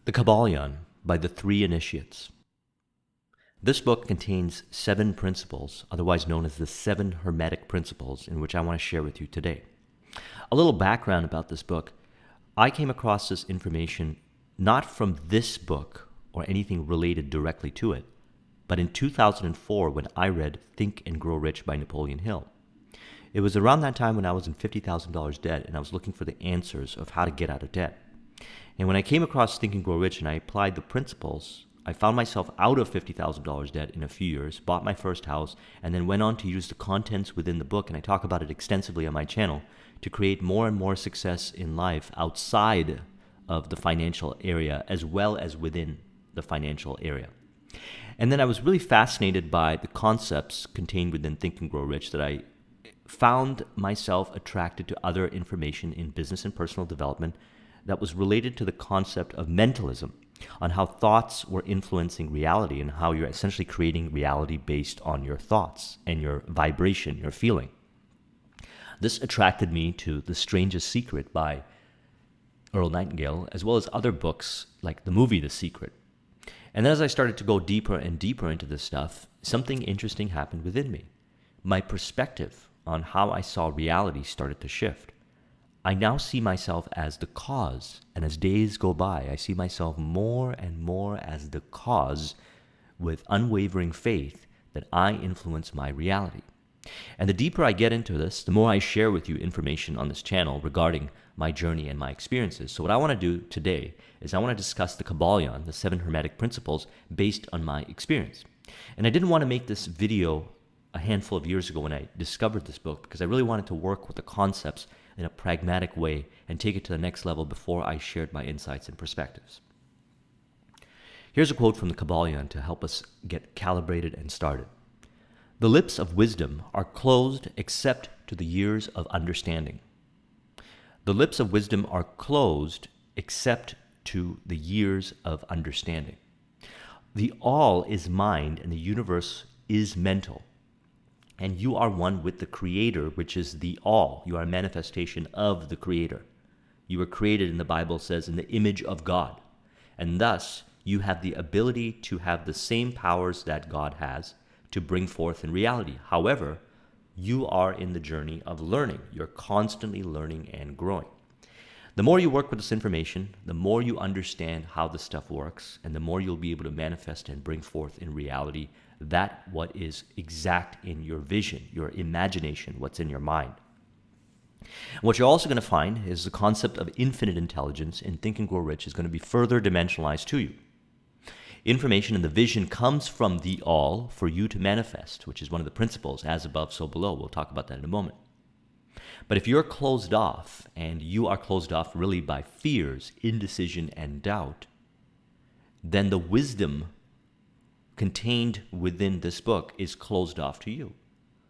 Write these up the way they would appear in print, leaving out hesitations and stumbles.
The Kybalion by the Three Initiates. This book contains 7 principles, otherwise known as the 7 Hermetic principles, in which I want to share with you today. A little background about this book. I came across this information not from this book or anything related directly to it, but in 2004 when I read Think and Grow Rich by Napoleon Hill. It was around that time when I was in $50,000 debt and I was looking for the answers of how to get out of debt. And when I came across Think and Grow Rich and I applied the principles, I found myself out of $50,000 debt in a few years, bought my first house, and then went on to use the contents within the book, and I talk about it extensively on my channel, to create more and more success in life outside of the financial area as well as within the financial area. And then I was really fascinated by the concepts contained within Think and Grow Rich that I found myself attracted to other information in business and personal development that was related to the concept of mentalism, on how thoughts were influencing reality and how you're essentially creating reality based on your thoughts and your vibration, your feeling. This attracted me to The Strangest Secret by Earl Nightingale, as well as other books like the movie The Secret. And then as I started to go deeper and deeper into this stuff, something interesting happened within me. My perspective on how I saw reality started to shift. I now see myself as the cause, and as days go by, I see myself more and more as the cause with unwavering faith that I influence my reality. And the deeper I get into this, the more I share with you information on this channel regarding my journey and my experiences. So what I want to do today is I want to discuss the Kybalion, the 7 Hermetic principles, based on my experience. And I didn't want to make this video a handful of years ago when I discovered this book because I really wanted to work with the concepts in a pragmatic way and take it to the next level before I shared my insights and perspectives. Here's a quote from the Kybalion to help us get calibrated and started. The lips of wisdom are closed except to the ears of understanding. The lips of wisdom are closed except to the ears of understanding. The all is mind and the universe is mental. And you are one with the Creator, which is the all. You are a manifestation of the Creator. You were created, and the Bible says, in the image of God. And thus, you have the ability to have the same powers that God has to bring forth in reality. However, you are in the journey of learning. You're constantly learning and growing. The more you work with this information, the more you understand how this stuff works, and the more you'll be able to manifest and bring forth in reality that what is exact in your vision, your imagination, what's in your mind. What you're also going to find is the concept of infinite intelligence in Think and Grow Rich is going to be further dimensionalized to you. Information and the vision comes from the all for you to manifest, which is one of the principles, as above, so below. We'll talk about that in a moment. But if you're closed off, and you are closed off really by fears, indecision, and doubt, then the wisdom contained within this book is closed off to you.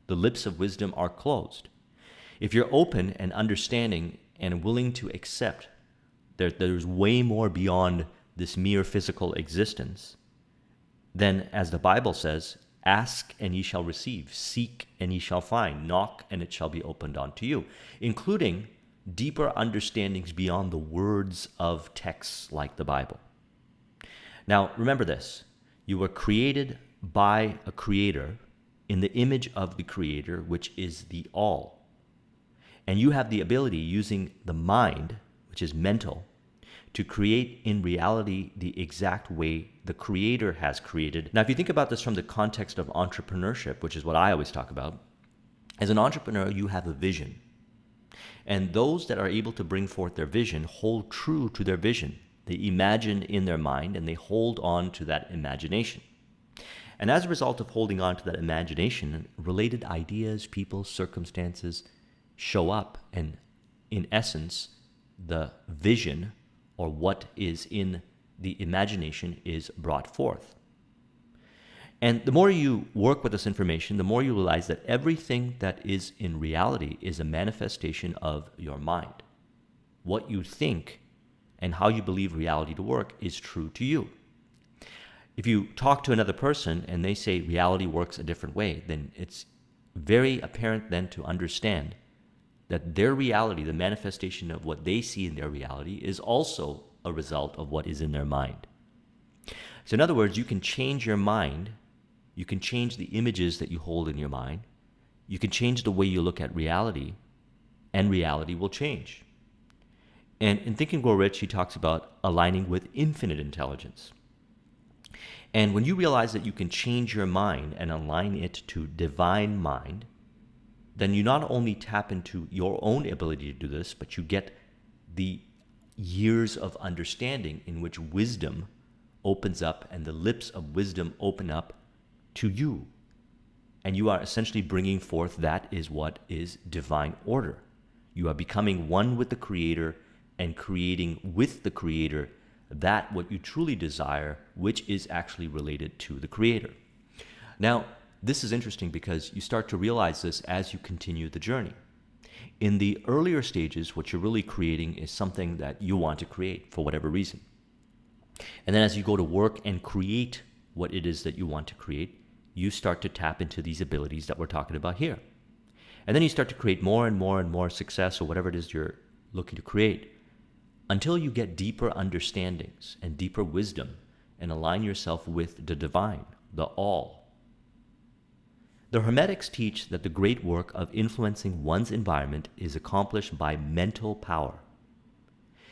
The lips of wisdom are closed. If you're open and understanding and willing to accept that there's way more beyond this mere physical existence, then as the Bible says, ask and ye shall receive, seek and ye shall find, knock and it shall be opened unto you, including deeper understandings beyond the words of texts like the Bible. Now, remember this. You were created by a creator in the image of the creator, which is the all. And you have the ability, using the mind, which is mental, to create in reality the exact way the creator has created. Now, if you think about this from the context of entrepreneurship, which is what I always talk about, as an entrepreneur, you have a vision. And those that are able to bring forth their vision hold true to their vision. They imagine in their mind and they hold on to that imagination. And as a result of holding on to that imagination, related ideas, people, circumstances show up. And in essence, the vision or what is in the imagination is brought forth. And the more you work with this information, the more you realize that everything that is in reality is a manifestation of your mind. What you think and how you believe reality to work is true to you. If you talk to another person and they say reality works a different way, then it's very apparent then to understand that their reality, the manifestation of what they see in their reality, is also a result of what is in their mind. So in other words, you can change your mind, you can change the images that you hold in your mind, you can change the way you look at reality, and reality will change. And in Think and Grow Rich, he talks about aligning with infinite intelligence. And when you realize that you can change your mind and align it to divine mind, then you not only tap into your own ability to do this, but you get the years of understanding in which wisdom opens up and the lips of wisdom open up to you. And you are essentially bringing forth that is what is divine order. You are becoming one with the Creator and creating with the Creator that what you truly desire, which is actually related to the Creator. Now, this is interesting because you start to realize this as you continue the journey. In the earlier stages, what you're really creating is something that you want to create for whatever reason. And then as you go to work and create what it is that you want to create, you start to tap into these abilities that we're talking about here. And then you start to create more and more and more success or whatever it is you're looking to create until you get deeper understandings and deeper wisdom and align yourself with the divine, the all. The Hermetics teach that the great work of influencing one's environment is accomplished by mental power.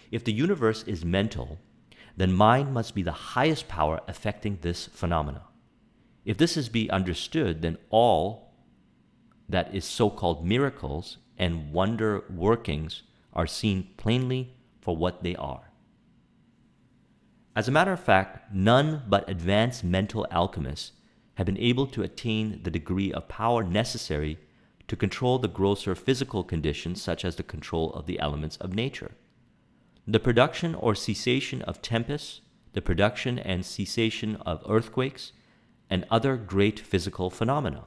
If the universe is mental, then mind must be the highest power affecting this phenomena. If this is be understood, then all that is so-called miracles and wonder workings are seen plainly for what they are. As a matter of fact, none but advanced mental alchemists have been able to attain the degree of power necessary to control the grosser physical conditions, such as the control of the elements of nature. The production or cessation of tempests, the production and cessation of earthquakes, and other great physical phenomena.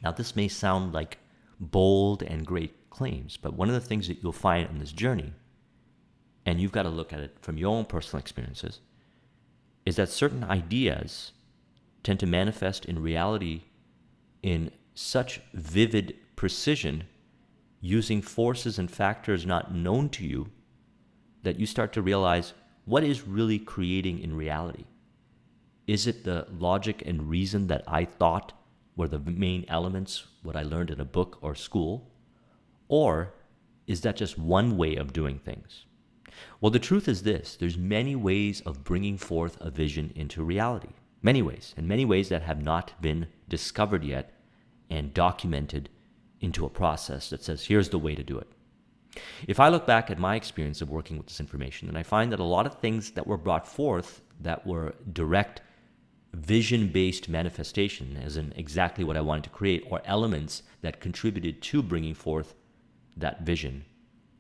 Now, this may sound like bold and great claims, but one of the things that you'll find on this journey, and you've got to look at it from your own personal experiences, is that certain ideas tend to manifest in reality in such vivid precision, using forces and factors not known to you, that you start to realize what is really creating in reality. Is it the logic and reason that I thought were the main elements, what I learned in a book or school? Or is that just one way of doing things? Well, the truth is this: there's many ways of bringing forth a vision into reality. Many ways, and many ways that have not been discovered yet and documented into a process that says, here's the way to do it. If I look back at my experience of working with this information, then I find that a lot of things that were brought forth that were direct vision-based manifestation, as in exactly what I wanted to create, or elements that contributed to bringing forth that vision,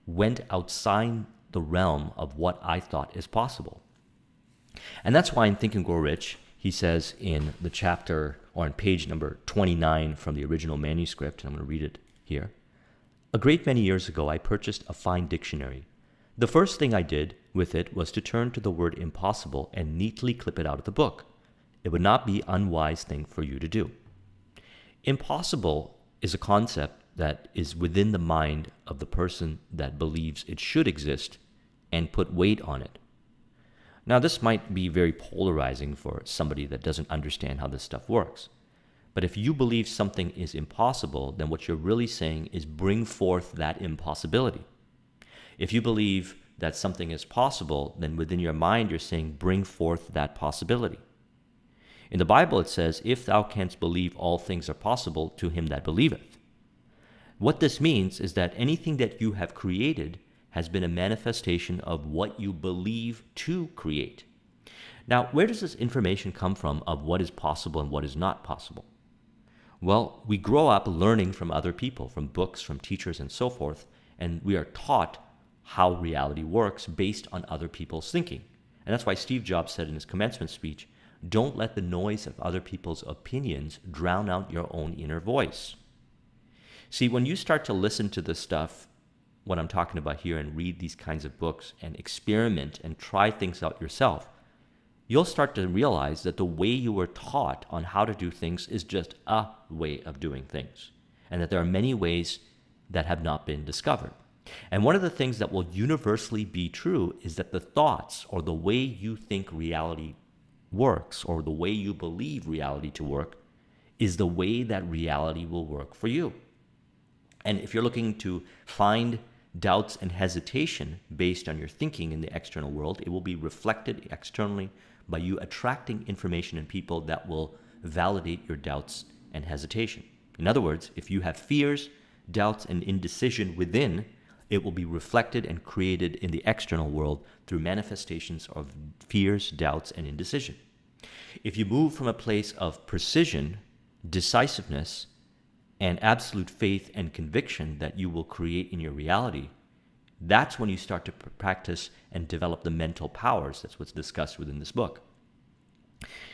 went outside the realm of what I thought is possible. And that's why in Think and Grow Rich, he says in the chapter, or on page number 29 from the original manuscript, and I'm going to read it here. A great many years ago, I purchased a fine dictionary. The first thing I did with it was to turn to the word impossible and neatly clip it out of the book. It would not be an unwise thing for you to do. Impossible is a concept that is within the mind of the person that believes it should exist and put weight on it. Now, this might be very polarizing for somebody that doesn't understand how this stuff works. But if you believe something is impossible, then what you're really saying is bring forth that impossibility. If you believe that something is possible, then within your mind you're saying bring forth that possibility. In the Bible it says, if thou canst believe, all things are possible to him that believeth. What this means is that anything that you have created has been a manifestation of what you believe to create. Now, where does this information come from of what is possible and what is not possible? Well, we grow up learning from other people, from books, from teachers, and so forth, and we are taught how reality works based on other people's thinking. And that's why Steve Jobs said in his commencement speech, don't let the noise of other people's opinions drown out your own inner voice. See, when you start to listen to this stuff, what I'm talking about here, and read these kinds of books and experiment and try things out yourself, you'll start to realize that the way you were taught on how to do things is just a way of doing things, and that there are many ways that have not been discovered. And one of the things that will universally be true is that the thoughts or the way you think reality works or the way you believe reality to work is the way that reality will work for you. And if you're looking to find doubts and hesitation based on your thinking in the external world, it will be reflected externally by you attracting information and people that will validate your doubts and hesitation. In other words, if you have fears, doubts, and indecision within, it will be reflected and created in the external world through manifestations of fears, doubts, and indecision. If you move from a place of precision, decisiveness, and absolute faith and conviction that you will create in your reality, that's when you start to practice and develop the mental powers. That's what's discussed within this book.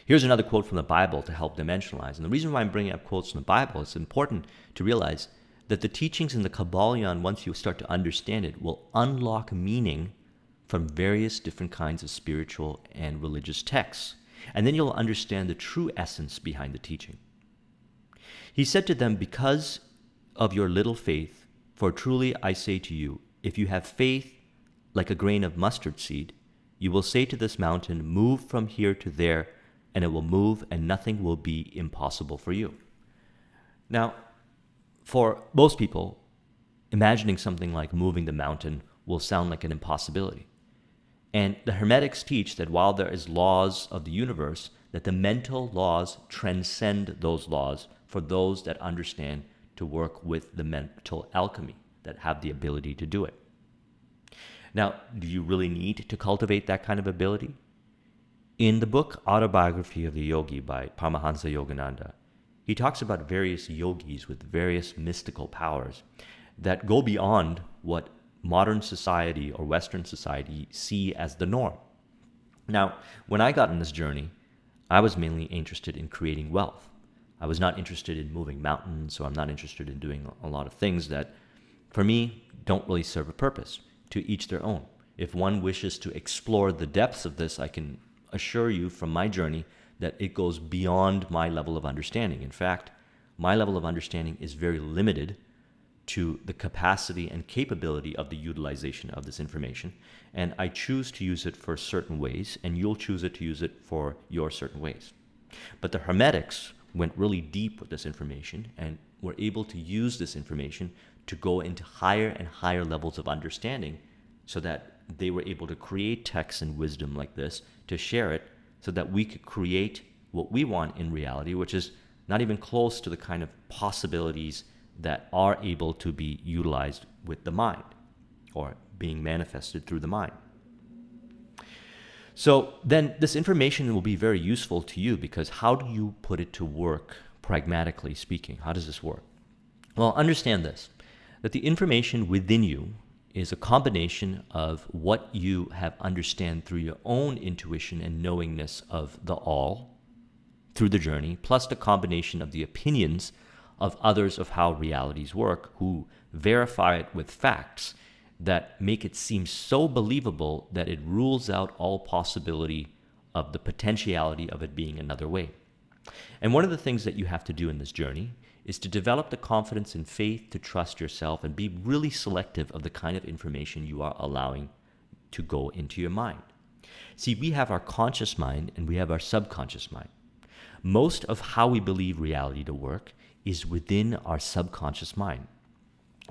Here's another quote from the Bible to help dimensionalize. And the reason why I'm bringing up quotes from the Bible, it's important to realize that the teachings in the Kybalion, once you start to understand it, will unlock meaning from various different kinds of spiritual and religious texts. And then you'll understand the true essence behind the teaching. He said to them, "Because of your little faith, for truly I say to you, if you have faith like a grain of mustard seed, you will say to this mountain, 'Move from here to there,' and it will move, and nothing will be impossible for you." Now, for most people, imagining something like moving the mountain will sound like an impossibility. And the Hermetics teach that while there is laws of the universe, that the mental laws transcend those laws for those that understand to work with the mental alchemy, that have the ability to do it. Now, do you really need to cultivate that kind of ability? In the book Autobiography of the Yogi by Paramahansa Yogananda, he talks about various yogis with various mystical powers that go beyond what modern society or Western society see as the norm. Now, when I got on this journey, I was mainly interested in creating wealth. I was not interested in moving mountains, or I'm not interested in doing a lot of things that, for me, don't really serve a purpose. To each their own. If one wishes to explore the depths of this, I can assure you from my journey that it goes beyond my level of understanding. In fact, my level of understanding is very limited to the capacity and capability of the utilization of this information, and I choose to use it for certain ways, and you'll choose to use it for your certain ways. But the Hermetics went really deep with this information and were able to use this information to go into higher and higher levels of understanding, so that they were able to create texts and wisdom like this to share it, so that we could create what we want in reality, which is not even close to the kind of possibilities that are able to be utilized with the mind or being manifested through the mind. So then this information will be very useful to you, because how do you put it to work, pragmatically speaking? How does this work? Well, understand this, that the information within you is a combination of what you have understand through your own intuition and knowingness of the all through the journey, plus the combination of the opinions of others of how realities work, who verify it with facts that make it seem so believable that it rules out all possibility of the potentiality of it being another way. And one of the things that you have to do in this journey is to develop the confidence and faith to trust yourself and be really selective of the kind of information you are allowing to go into your mind. See, we have our conscious mind and we have our subconscious mind. Most of how we believe reality to work is within our subconscious mind.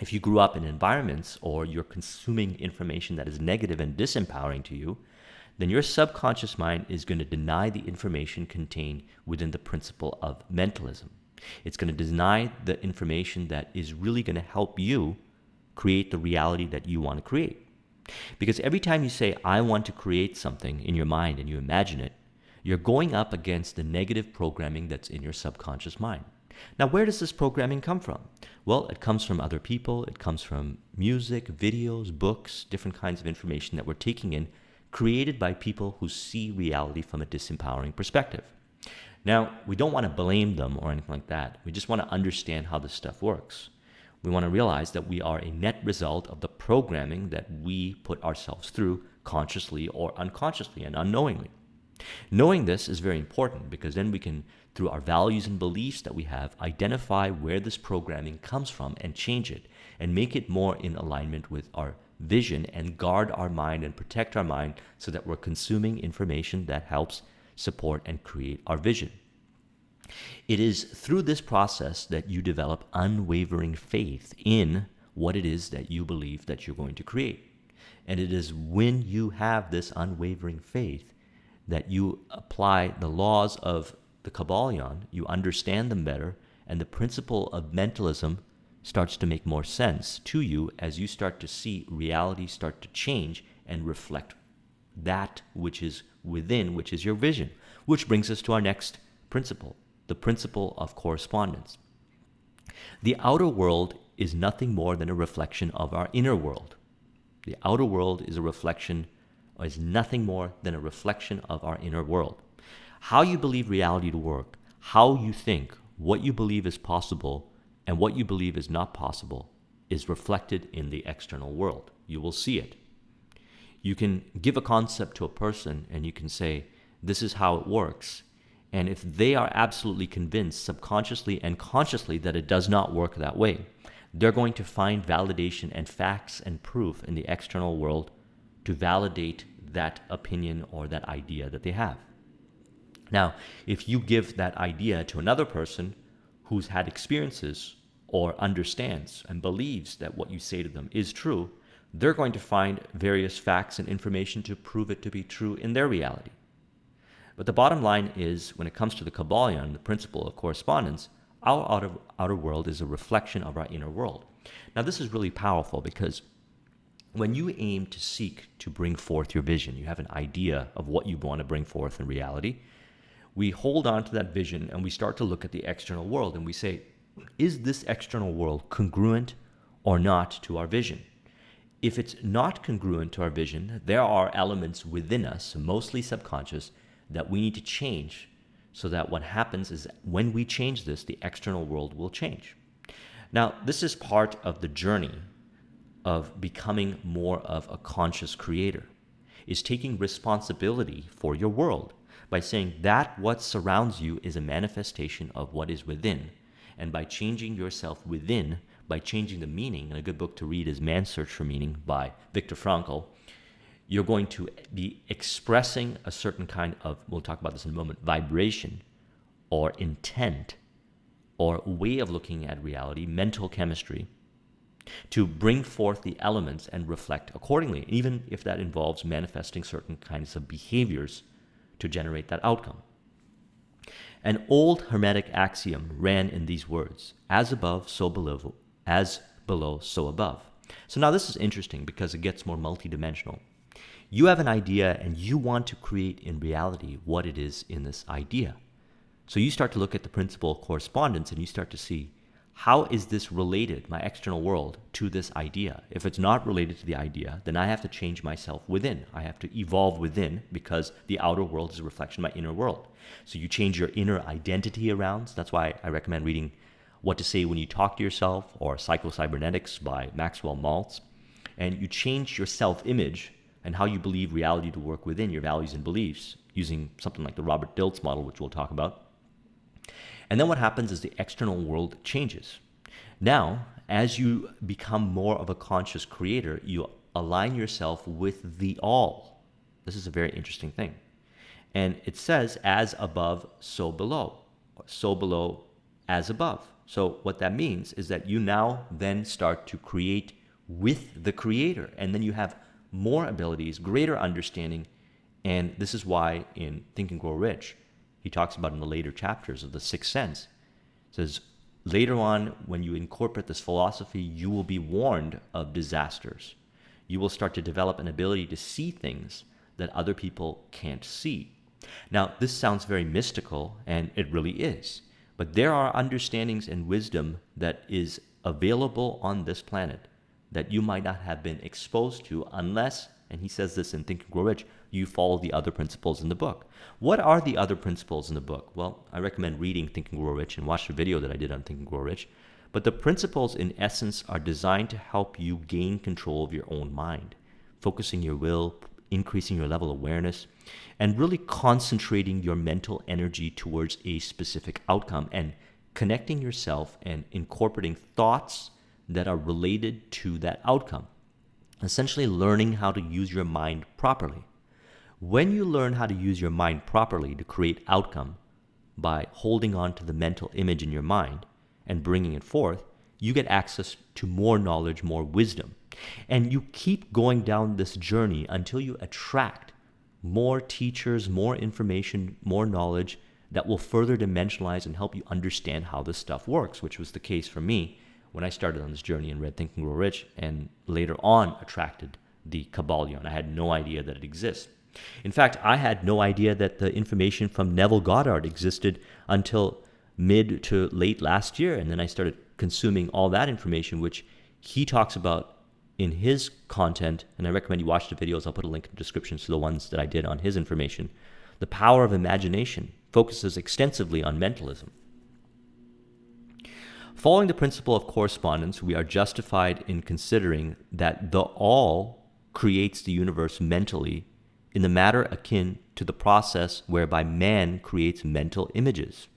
If you grew up in environments or you're consuming information that is negative and disempowering to you, then your subconscious mind is going to deny the information contained within the principle of mentalism. It's going to deny the information that is really going to help you create the reality that you want to create. Because every time you say, I want to create something in your mind and you imagine it, you're going up against the negative programming that's in your subconscious mind. Now, where does this programming come from? Well, it comes from other people. It comes from music, videos, books, different kinds of information that we're taking in, created by people who see reality from a disempowering perspective. Now, we don't want to blame them or anything like that. We just want to understand how this stuff works. We want to realize that we are a net result of the programming that we put ourselves through consciously or unconsciously and unknowingly. Knowing this is very important because then we can, through our values and beliefs that we have, identify where this programming comes from and change it and make it more in alignment with our vision and guard our mind and protect our mind so that we're consuming information that helps support and create our vision. It is through this process that you develop unwavering faith in what it is that you believe that you're going to create. And it is when you have this unwavering faith that you apply the laws of the Kybalion, you understand them better, and the principle of mentalism starts to make more sense to you as you start to see reality start to change and reflect that which is within, which is your vision. Which brings us to our next principle, the principle of correspondence. The outer world is nothing more than a reflection of our inner world. The outer world is nothing more than a reflection of our inner world. How you believe reality to work, how you think, what you believe is possible, and what you believe is not possible is reflected in the external world. You will see it. You can give a concept to a person and you can say, this is how it works. And if they are absolutely convinced subconsciously and consciously that it does not work that way, they're going to find validation and facts and proof in the external world to validate that opinion or that idea that they have. Now, if you give that idea to another person who's had experiences or understands and believes that what you say to them is true, they're going to find various facts and information to prove it to be true in their reality. But the bottom line is, when it comes to the Kybalion, the principle of correspondence, our outer world is a reflection of our inner world. Now, this is really powerful because when you aim to seek to bring forth your vision, you have an idea of what you want to bring forth in reality, we hold on to that vision and we start to look at the external world and we say, is this external world congruent or not to our vision? If it's not congruent to our vision, there are elements within us, mostly subconscious, that we need to change so that what happens is when we change this, the external world will change. Now, this is part of the journey of becoming more of a conscious creator, is taking responsibility for your world by saying that what surrounds you is a manifestation of what is within. And by changing yourself within, by changing the meaning, and a good book to read is Man's Search for Meaning by Viktor Frankl, you're going to be expressing a certain kind of, we'll talk about this in a moment, vibration or intent or way of looking at reality, mental chemistry, to bring forth the elements and reflect accordingly, even if that involves manifesting certain kinds of behaviors to generate that outcome. An old Hermetic axiom ran in these words, as above, so below, as below, so above. So now this is interesting because it gets more multidimensional. You have an idea and you want to create in reality what it is in this idea. So you start to look at the principle of correspondence and you start to see, how is this related, my external world, to this idea? If it's not related to the idea, then I have to change myself within. I have to evolve within because the outer world is a reflection of my inner world. So you change your inner identity around. So that's why I recommend reading What to Say When You Talk to Yourself or Psycho-Cybernetics by Maxwell Maltz. And you change your self-image and how you believe reality to work within your values and beliefs using something like the Robert Dilts model, which we'll talk about. And then what happens is the external world changes. Now, as you become more of a conscious creator, you align yourself with the all. This is a very interesting thing. And it says, as above, so below. So below, as above. So what that means is that you now then start to create with the creator. And then you have more abilities, greater understanding. And this is why in Think and Grow Rich, he talks about in the later chapters of the sixth sense. It says, later on, when you incorporate this philosophy, you will be warned of disasters. You will start to develop an ability to see things that other people can't see. Now, this sounds very mystical, and it really is. But there are understandings and wisdom that is available on this planet that you might not have been exposed to unless, and he says this in Think and Grow Rich, you follow the other principles in the book. What are the other principles in the book? Well, I recommend reading Think and Grow Rich and watch the video that I did on Think and Grow Rich. But the principles, in essence, are designed to help you gain control of your own mind, focusing your will, increasing your level of awareness, and really concentrating your mental energy towards a specific outcome and connecting yourself and incorporating thoughts that are related to that outcome. Essentially learning how to use your mind properly. When you learn how to use your mind properly to create outcome by holding on to the mental image in your mind and bringing it forth, you get access to more knowledge, more wisdom. And you keep going down this journey until you attract more teachers, more information, more knowledge that will further dimensionalize and help you understand how this stuff works, which was the case for me when I started on this journey and read Think and Grow Rich, and later on attracted the Kybalion. I had no idea that it exists. In fact, I had no idea that the information from Neville Goddard existed until mid to late last year, and then I started consuming all that information, which he talks about in his content, and I recommend you watch the videos. I'll put a link in the description to the ones that I did on his information. The power of imagination focuses extensively on mentalism. Following the principle of correspondence, we are justified in considering that the all creates the universe mentally in the matter akin to the process whereby man creates mental images.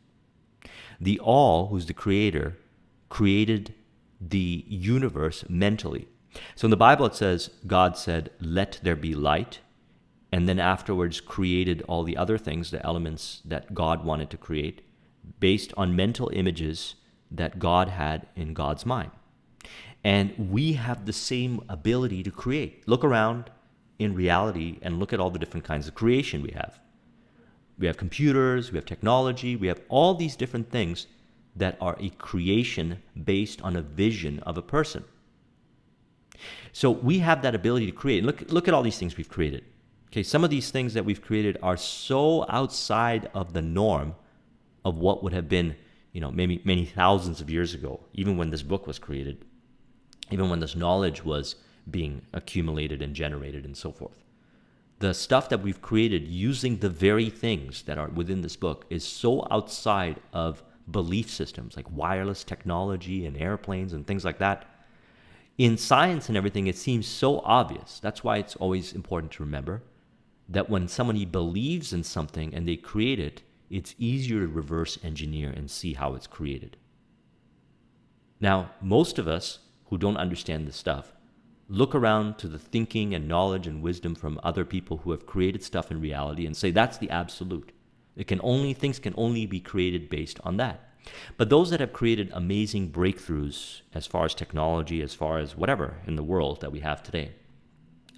The all, who's the creator, created the universe mentally. So in the Bible it says, God said, "Let there be light," and then afterwards created all the other things, the elements that God wanted to create, based on mental images that God had in God's mind. And we have the same ability to create. Look around in reality and look at all the different kinds of creation we have. We have computers, we have technology, we have all these different things that are a creation based on a vision of a person. So we have that ability to create. Look at all these things we've created. Okay, some of these things that we've created are so outside of the norm of what would have been, maybe many thousands of years ago, even when this book was created, even when this knowledge was being accumulated and generated and so forth. The stuff that we've created using the very things that are within this book is so outside of belief systems like wireless technology and airplanes and things like that. In science and everything, it seems so obvious. That's why it's always important to remember that when somebody believes in something and they create it, it's easier to reverse engineer and see how it's created. Now, most of us who don't understand this stuff look around to the thinking and knowledge and wisdom from other people who have created stuff in reality and say that's the absolute. Things can only be created based on that. But those that have created amazing breakthroughs as far as technology, as far as whatever in the world that we have today,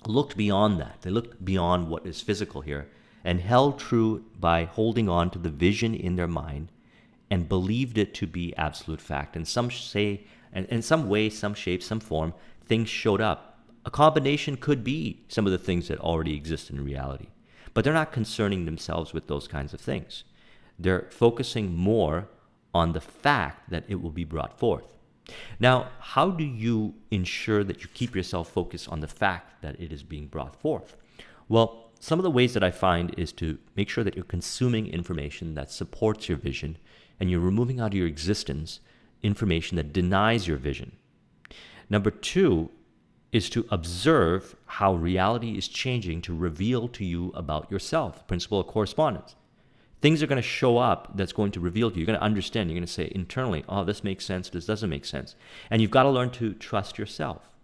looked beyond that. They looked beyond what is physical here and held true by holding on to the vision in their mind and believed it to be absolute fact. And some say, and in some way, some shape, some form, things showed up. A combination could be some of the things that already exist in reality. But they're not concerning themselves with those kinds of things. They're focusing more on the fact that it will be brought forth. Now, how do you ensure that you keep yourself focused on the fact that it is being brought forth? Well, some of the ways that I find is to make sure that you're consuming information that supports your vision and you're removing out of your existence information that denies your vision. Number 2 is to observe how reality is changing to reveal to you about yourself, principle of correspondence. Things are going to show up that's going to reveal to you. You're going to understand. You're going to say internally, oh, this makes sense, this doesn't make sense. And you've got to learn to trust yourself.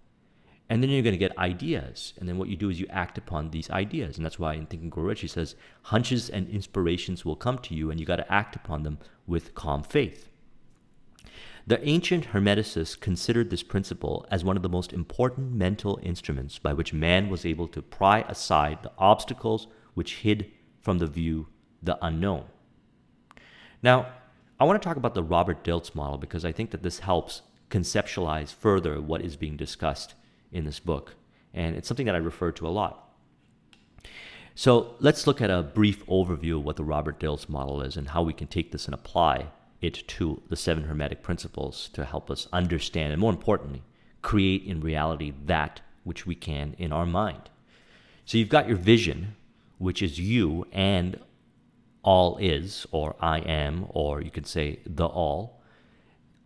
And then you're going to get ideas. And then what you do is you act upon these ideas. And that's why in Think and Grow Rich, he says, hunches and inspirations will come to you, and you got to act upon them with calm faith. The ancient Hermeticists considered this principle as one of the most important mental instruments by which man was able to pry aside the obstacles which hid from the view the unknown. Now, I want to talk about the Robert Dilts model because I think that this helps conceptualize further what is being discussed in this book, and it's something that I refer to a lot. So let's look at a brief overview of what the Robert Dilts model is and how we can take this and apply it to the 7 Hermetic principles to help us understand and, more importantly, create in reality that which we can in our mind. So you've got your vision, which is you and all is, or I am, or you could say the all.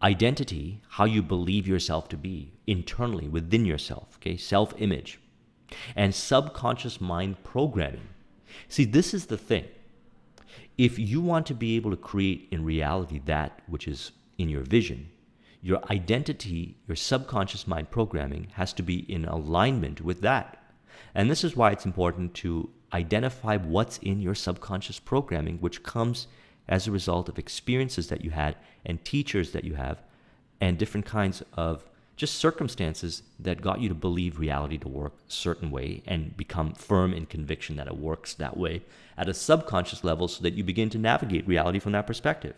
Identity, how you believe yourself to be internally within yourself, okay? Self-image. and subconscious mind programming. See, this is the thing. If you want to be able to create in reality that which is in your vision, your identity, your subconscious mind programming has to be in alignment with that. And this is why it's important to identify what's in your subconscious programming, which comes as a result of experiences that you had and teachers that you have and different kinds of just circumstances that got you to believe reality to work a certain way and become firm in conviction that it works that way at a subconscious level so that you begin to navigate reality from that perspective.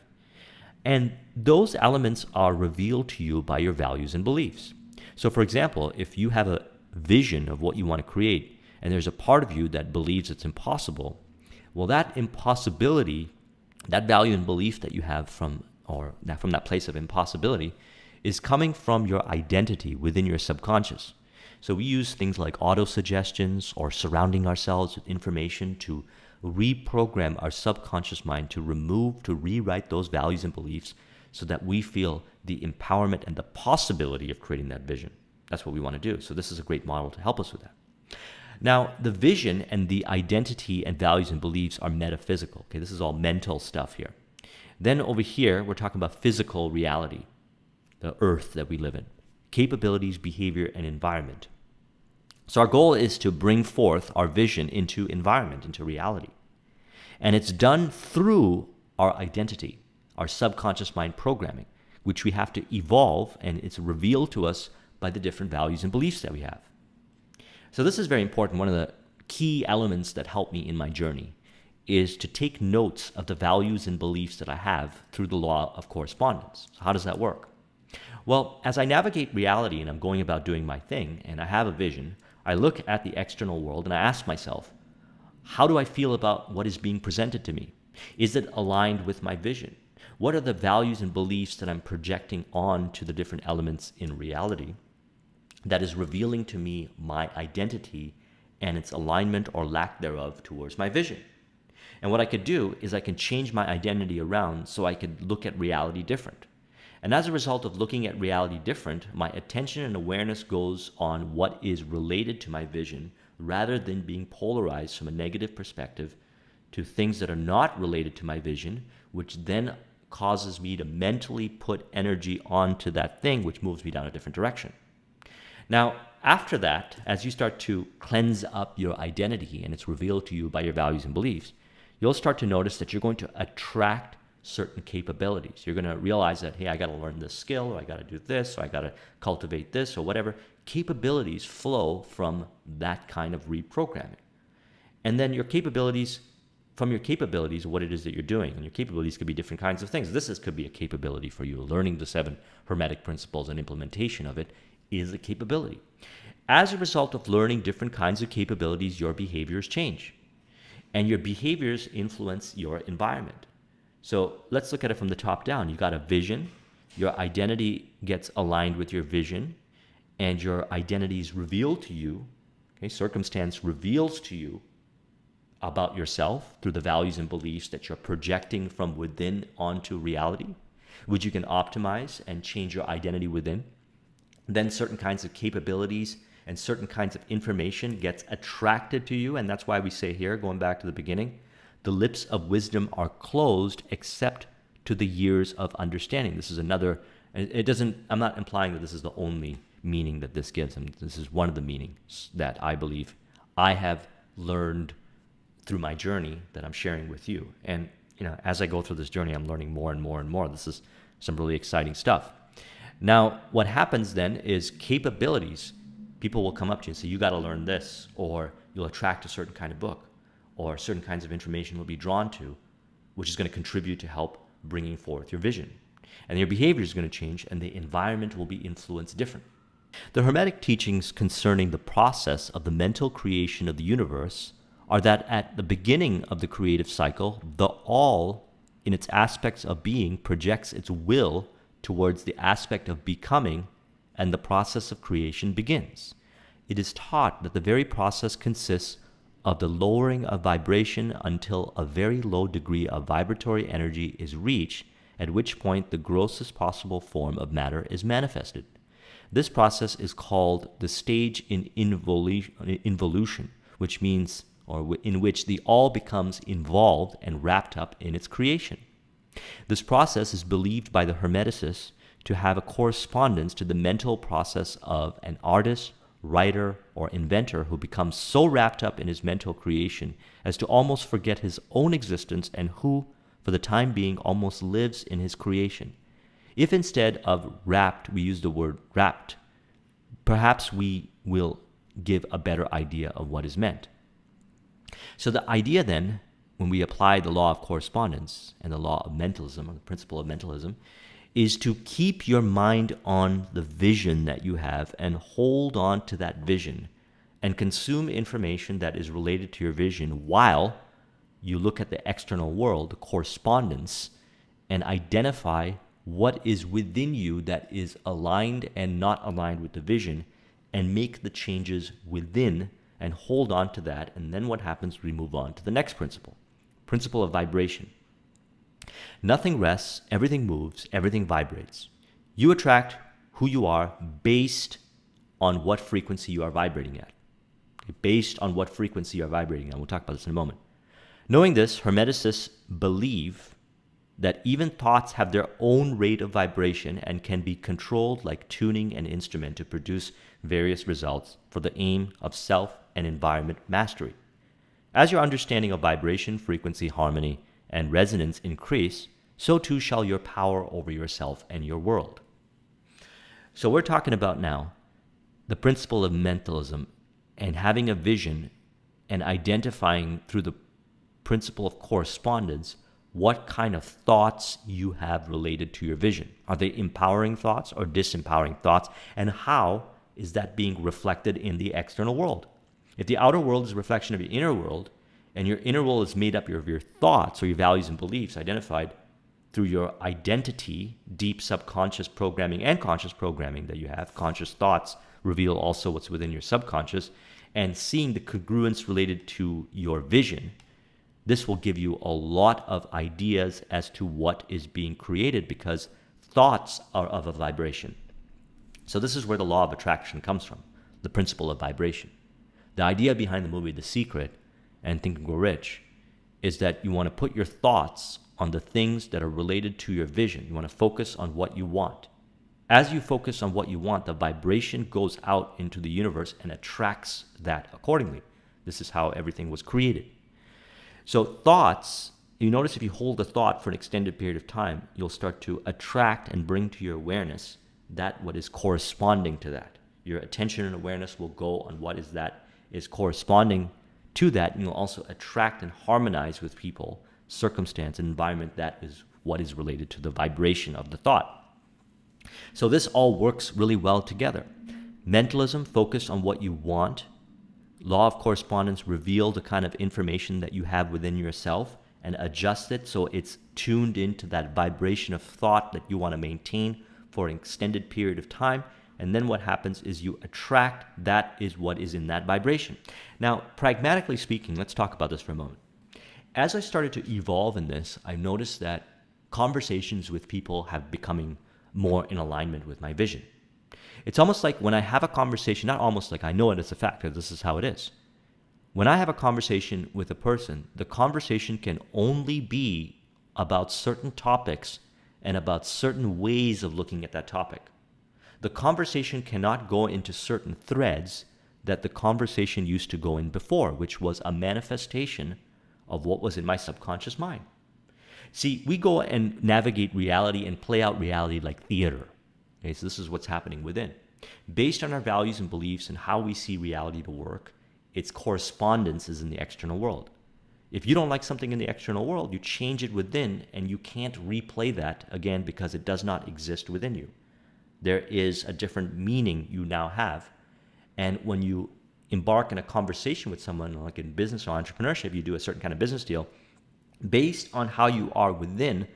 And those elements are revealed to you by your values and beliefs. So for example, if you have a vision of what you want to create and there's a part of you that believes it's impossible, well, that impossibility, that value and belief that you have from that place of impossibility is coming from your identity within your subconscious. So we use things like auto-suggestions or surrounding ourselves with information to reprogram our subconscious mind to rewrite those values and beliefs so that we feel the empowerment and the possibility of creating that vision. That's what we want to do. So this is a great model to help us with that. Now, the vision and the identity and values and beliefs are metaphysical. Okay, this is all mental stuff here. Then over here, we're talking about physical reality, the earth that we live in, capabilities, behavior, and environment. So our goal is to bring forth our vision into environment, into reality. And it's done through our identity, our subconscious mind programming, which we have to evolve, and it's revealed to us by the different values and beliefs that we have. So this is very important. One of the key elements that help me in my journey is to take notes of the values and beliefs that I have through the law of correspondence. So how does that work? Well, as I navigate reality and I'm going about doing my thing and I have a vision, I look at the external world and I ask myself, how do I feel about what is being presented to me? Is it aligned with my vision? What are the values and beliefs that I'm projecting on to the different elements in reality that is revealing to me my identity and its alignment or lack thereof towards my vision? And what I could do is I can change my identity around so I could look at reality different. And as a result of looking at reality different, my attention and awareness goes on what is related to my vision rather than being polarized from a negative perspective to things that are not related to my vision, which then causes me to mentally put energy onto that thing, which moves me down a different direction. Now, after that, as you start to cleanse up your identity and it's revealed to you by your values and beliefs, you'll start to notice that you're going to attract certain capabilities. You're going to realize that, hey, I got to learn this skill, or I got to do this, or I got to cultivate this, or whatever. Capabilities flow from that kind of reprogramming. And then from your capabilities, what it is that you're doing. And your capabilities could be different kinds of things. Could be a capability for you. Learning the 7 Hermetic principles and implementation of it is a capability. As a result of learning different kinds of capabilities, your behaviors change. And your behaviors influence your environment. So let's look at it from the top down. You got a vision, your identity gets aligned with your vision, and your identity is revealed to you. Okay, circumstance reveals to you about yourself through the values and beliefs that you're projecting from within onto reality, which you can optimize and change your identity within. Then certain kinds of capabilities and certain kinds of information gets attracted to you, and that's why we say here, going back to the beginning, the lips of wisdom are closed except to the ears of understanding. This is another, I'm not implying that this is the only meaning that this gives. This is one of the meanings that I believe I have learned through my journey that I'm sharing with you. And, as I go through this journey, I'm learning more and more and more. This is some really exciting stuff. Now, what happens then is capabilities. People will come up to you and say, you got to learn this, or you'll attract a certain kind of book, or certain kinds of information will be drawn to, which is going to contribute to help bringing forth your vision. And your behavior is going to change, and the environment will be influenced different. The Hermetic teachings concerning the process of the mental creation of the universe are that at the beginning of the creative cycle, the all, in its aspects of being, projects its will towards the aspect of becoming, and the process of creation begins. It is taught that the very process consists of the lowering of vibration until a very low degree of vibratory energy is reached, at which point the grossest possible form of matter is manifested. This process is called the stage in involution, which means, or in which the all becomes involved and wrapped up in its creation. This process is believed by the Hermeticists to have a correspondence to the mental process of an artist, writer, or inventor who becomes so wrapped up in his mental creation as to almost forget his own existence, and who, for the time being, almost lives in his creation. If instead of wrapped, we use the word wrapped, perhaps we will give a better idea of what is meant. So the idea then, when we apply the law of correspondence and the law of mentalism, or the principle of mentalism, is to keep your mind on the vision that you have and hold on to that vision and consume information that is related to your vision while you look at the external world, the correspondence, and identify what is within you that is aligned and not aligned with the vision, and make the changes within and hold on to that. And then what happens? We move on to the next principle of vibration. Nothing rests, everything moves, everything vibrates. You attract who you are based on what frequency you are vibrating at. Based on what frequency you are vibrating at. We'll talk about this in a moment. Knowing this, Hermeticists believe that even thoughts have their own rate of vibration and can be controlled like tuning an instrument to produce various results for the aim of self and environment mastery. As your understanding of vibration, frequency, harmony, and resonance increase, so too shall your power over yourself and your world. So we're talking about now the principle of mentalism and having a vision and identifying through the principle of correspondence what kind of thoughts you have related to your vision. Are they empowering thoughts or disempowering thoughts? And how is that being reflected in the external world? If the outer world is a reflection of your inner world, and your inner world is made up of your thoughts or your values and beliefs identified through your identity, deep subconscious programming and conscious programming that you have. Conscious thoughts reveal also what's within your subconscious, and seeing the congruence related to your vision. This will give you a lot of ideas as to what is being created, because thoughts are of a vibration. So this is where the law of attraction comes from, the principle of vibration. The idea behind the movie The Secret and Think and Grow Rich is that you want to put your thoughts on the things that are related to your vision. You want to focus on what you want. As you focus on what you want, the vibration goes out into the universe and attracts that accordingly. This is how everything was created. So thoughts, you notice if you hold a thought for an extended period of time, you'll start to attract and bring to your awareness that what is corresponding to that. Your attention and awareness will go on what is that is corresponding to that, and you'll also attract and harmonize with people, circumstance, and environment that is what is related to the vibration of the thought. So this all works really well together. Mentalism, focus on what you want. Law of correspondence, reveal the kind of information that you have within yourself and adjust it so it's tuned into that vibration of thought that you want to maintain for an extended period of time. And then what happens is you attract that is what is in that vibration. Now, pragmatically speaking, let's talk about this for a moment. As I started to evolve in this, I noticed that conversations with people have becoming more in alignment with my vision. It's almost like when I have a conversation, not almost like, I know it as a fact that this is how it is. When I have a conversation with a person, the conversation can only be about certain topics and about certain ways of looking at that topic. The conversation cannot go into certain threads that the conversation used to go in before, which was a manifestation of what was in my subconscious mind. See, we go and navigate reality and play out reality like theater. Okay, so this is what's happening within. Based on our values and beliefs and how we see reality to work, its correspondence is in the external world. If you don't like something in the external world, you change it within, and you can't replay that again because it does not exist within you. There is a different meaning you now have. And when you embark in a conversation with someone, like in business or entrepreneurship, you do a certain kind of business deal, based on how you are within,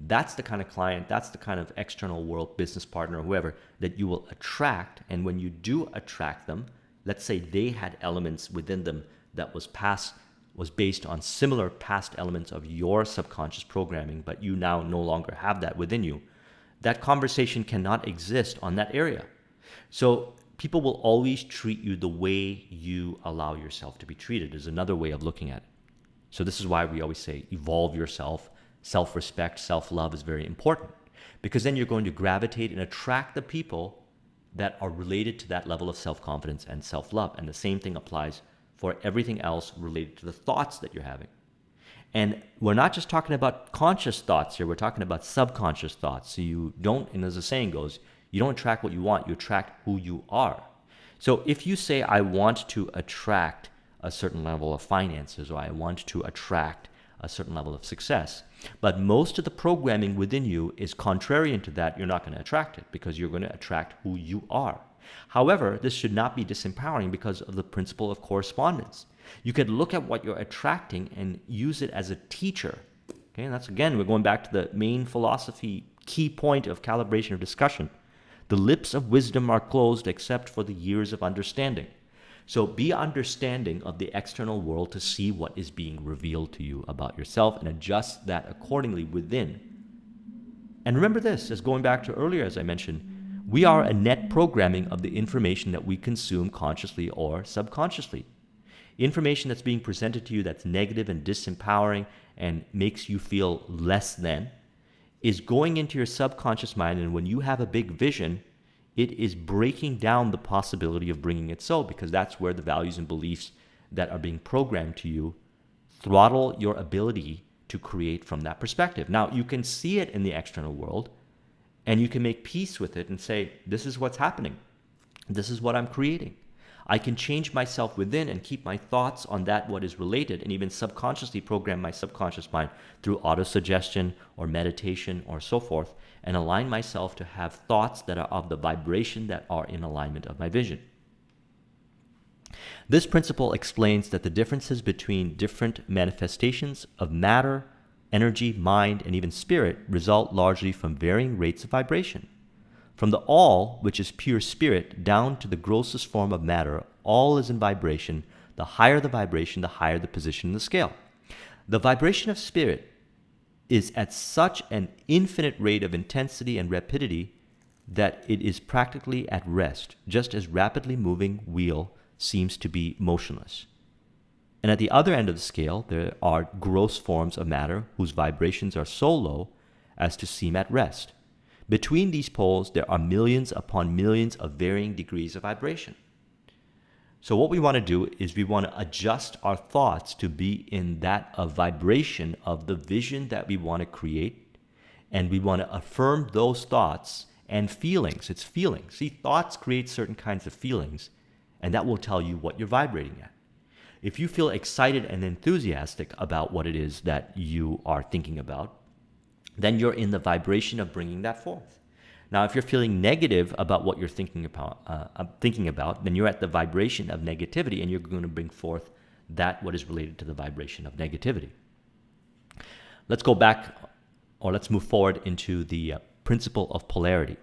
that's the kind of client, that's the kind of external world business partner or whoever that you will attract. And when you do attract them, let's say they had elements within them that was based on similar past elements of your subconscious programming, but you now no longer have that within you, that conversation cannot exist on that area. So people will always treat you the way you allow yourself to be treated, is another way of looking at it. So this is why we always say evolve yourself. Self-respect, self-love is very important, because then you're going to gravitate and attract the people that are related to that level of self-confidence and self-love. And the same thing applies for everything else related to the thoughts that you're having. And we're not just talking about conscious thoughts here, we're talking about subconscious thoughts. So you don't, and as the saying goes, you don't attract what you want, you attract who you are. So if you say, I want to attract a certain level of finances, or I want to attract a certain level of success, but most of the programming within you is contrarian to that, you're not going to attract it, because you're going to attract who you are. However, this should not be disempowering because of the principle of correspondence. You could look at what you're attracting and use it as a teacher. Okay, and that's, again, we're going back to the main philosophy key point of calibration of discussion. The lips of wisdom are closed except for the ears of understanding. So be understanding of the external world to see what is being revealed to you about yourself and adjust that accordingly within. And remember this, as going back to earlier, as I mentioned, we are a net programming of the information that we consume consciously or subconsciously. Information that's being presented to you that's negative and disempowering and makes you feel less than is going into your subconscious mind, and when you have a big vision, it is breaking down the possibility of bringing it so, because that's where the values and beliefs that are being programmed to you throttle your ability to create from that perspective. Now, you can see it in the external world, and you can make peace with it and say, this is what's happening. This is what I'm creating. I can change myself within and keep my thoughts on that what is related, and even subconsciously program my subconscious mind through autosuggestion or meditation or so forth, and align myself to have thoughts that are of the vibration that are in alignment of my vision. This principle explains that the differences between different manifestations of matter, energy, mind, and even spirit result largely from varying rates of vibration. From the all, which is pure spirit, down to the grossest form of matter, all is in vibration. The higher the vibration, the higher the position in the scale. The vibration of spirit is at such an infinite rate of intensity and rapidity that it is practically at rest, just as rapidly moving wheel seems to be motionless. And at the other end of the scale, there are gross forms of matter whose vibrations are so low as to seem at rest. Between these poles, there are millions upon millions of varying degrees of vibration. So what we want to do is we want to adjust our thoughts to be in that vibration of the vision that we want to create, and we want to affirm those thoughts and feelings. It's feelings. See, thoughts create certain kinds of feelings, and that will tell you what you're vibrating at. If you feel excited and enthusiastic about what it is that you are thinking about, then you're in the vibration of bringing that forth. Now, if you're feeling negative about what you're thinking about, then you're at the vibration of negativity, and you're going to bring forth that what is related to the vibration of negativity. Let's go back, or let's move forward into the principle of polarity.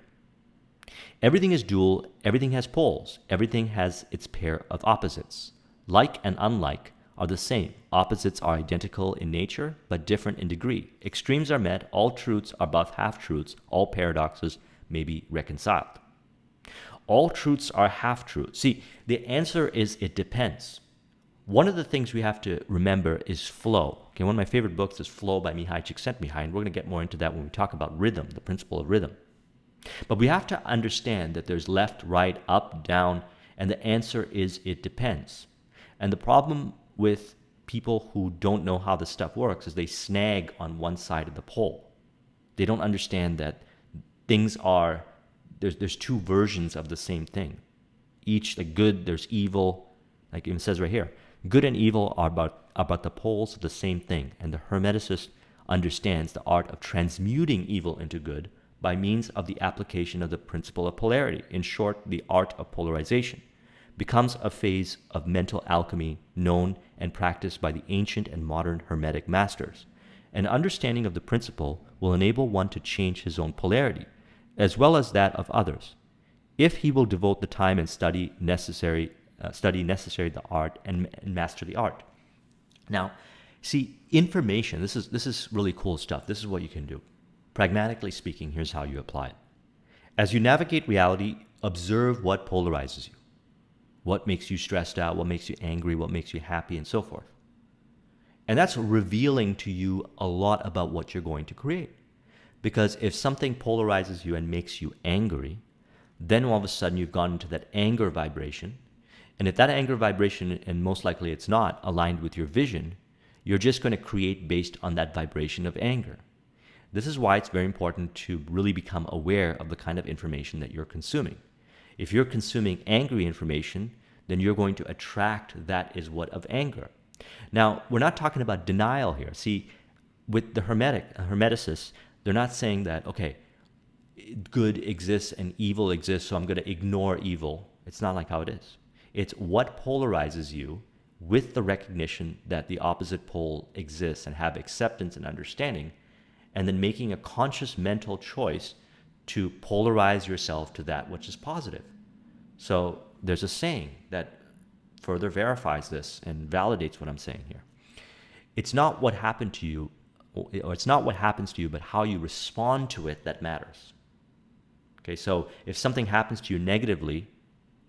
Everything is dual, everything has poles, everything has its pair of opposites. Like and unlike are the same. Opposites are identical in nature, but different in degree. Extremes are met, all truths are but half-truths, all paradoxes may be reconciled. All truths are half-truths. See, the answer is it depends. One of the things we have to remember is flow. Okay, one of my favorite books is Flow by Mihai Csikszentmihalyi, and we're going to get more into that when we talk about rhythm, the principle of rhythm. But we have to understand that there's left, right, up, down, and the answer is it depends. And the problem with people who don't know how this stuff works is they snag on one side of the pole. They don't understand that things are, there's two versions of the same thing. Each, like good, there's evil, like it says right here. Good and evil are about the poles of the same thing. And the Hermeticist understands the art of transmuting evil into good by means of the application of the principle of polarity. In short, the art of polarization becomes a phase of mental alchemy known and practiced by the ancient and modern Hermetic masters. An understanding of the principle will enable one to change his own polarity, as well as that of others, if he will devote the time and study necessary the art and master the art. Now, see, information, this is really cool stuff. This is what you can do. Pragmatically speaking, here's how you apply it. As you navigate reality observe what polarizes you. What makes you stressed out, what makes you angry, what makes you happy, and so forth. And that's revealing to you a lot about what you're going to create. Because if something polarizes you and makes you angry, then all of a sudden you've gone into that anger vibration. And if that anger vibration, and most likely it's not, aligned with your vision, you're just going to create based on that vibration of anger. This is why it's very important to really become aware of the kind of information that you're consuming. If you're consuming angry information, then you're going to attract that is what of anger. Now, we're not talking about denial here. See, with the Hermeticists, they're not saying that, okay, good exists and evil exists, so I'm going to ignore evil. It's not like how it is. It's what polarizes you with the recognition that the opposite pole exists and have acceptance and understanding, and then making a conscious mental choice to polarize yourself to that which is positive. So there's a saying that further verifies this and validates what I'm saying here. It's not what happened to you, or it's not what happens to you, but how you respond to it that matters. Okay, so if something happens to you negatively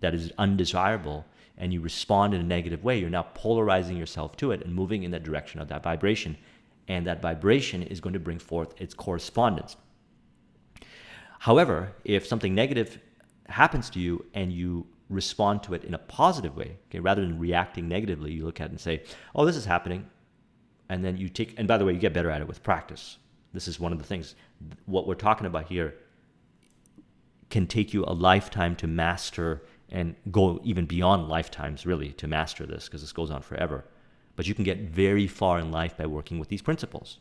that is undesirable and you respond in a negative way, you're now polarizing yourself to it and moving in the direction of that vibration. And that vibration is going to bring forth its correspondence. However, if something negative happens to you and you respond to it in a positive way, okay, rather than reacting negatively, you look at it and say, oh, this is happening. And then you take, and by the way, you get better at it with practice. This is one of the things. What we're talking about here can take you a lifetime to master, and go even beyond lifetimes really to master this, because this goes on forever. But you can get very far in life by working with these principles.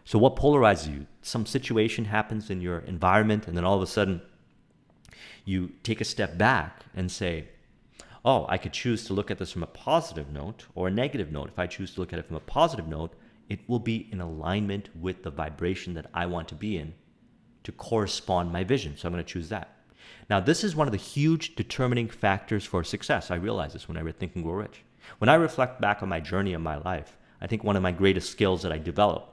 So what polarizes you? Some situation happens in your environment, and then all of a sudden you take a step back and say, oh, I could choose to look at this from a positive note or a negative note. If I choose to look at it from a positive note, it will be in alignment with the vibration that I want to be in to correspond my vision. So I'm going to choose that. Now, this is one of the huge determining factors for success. I realized this when I read Think and Grow Rich. When I reflect back on my journey of my life, I think one of my greatest skills that I developed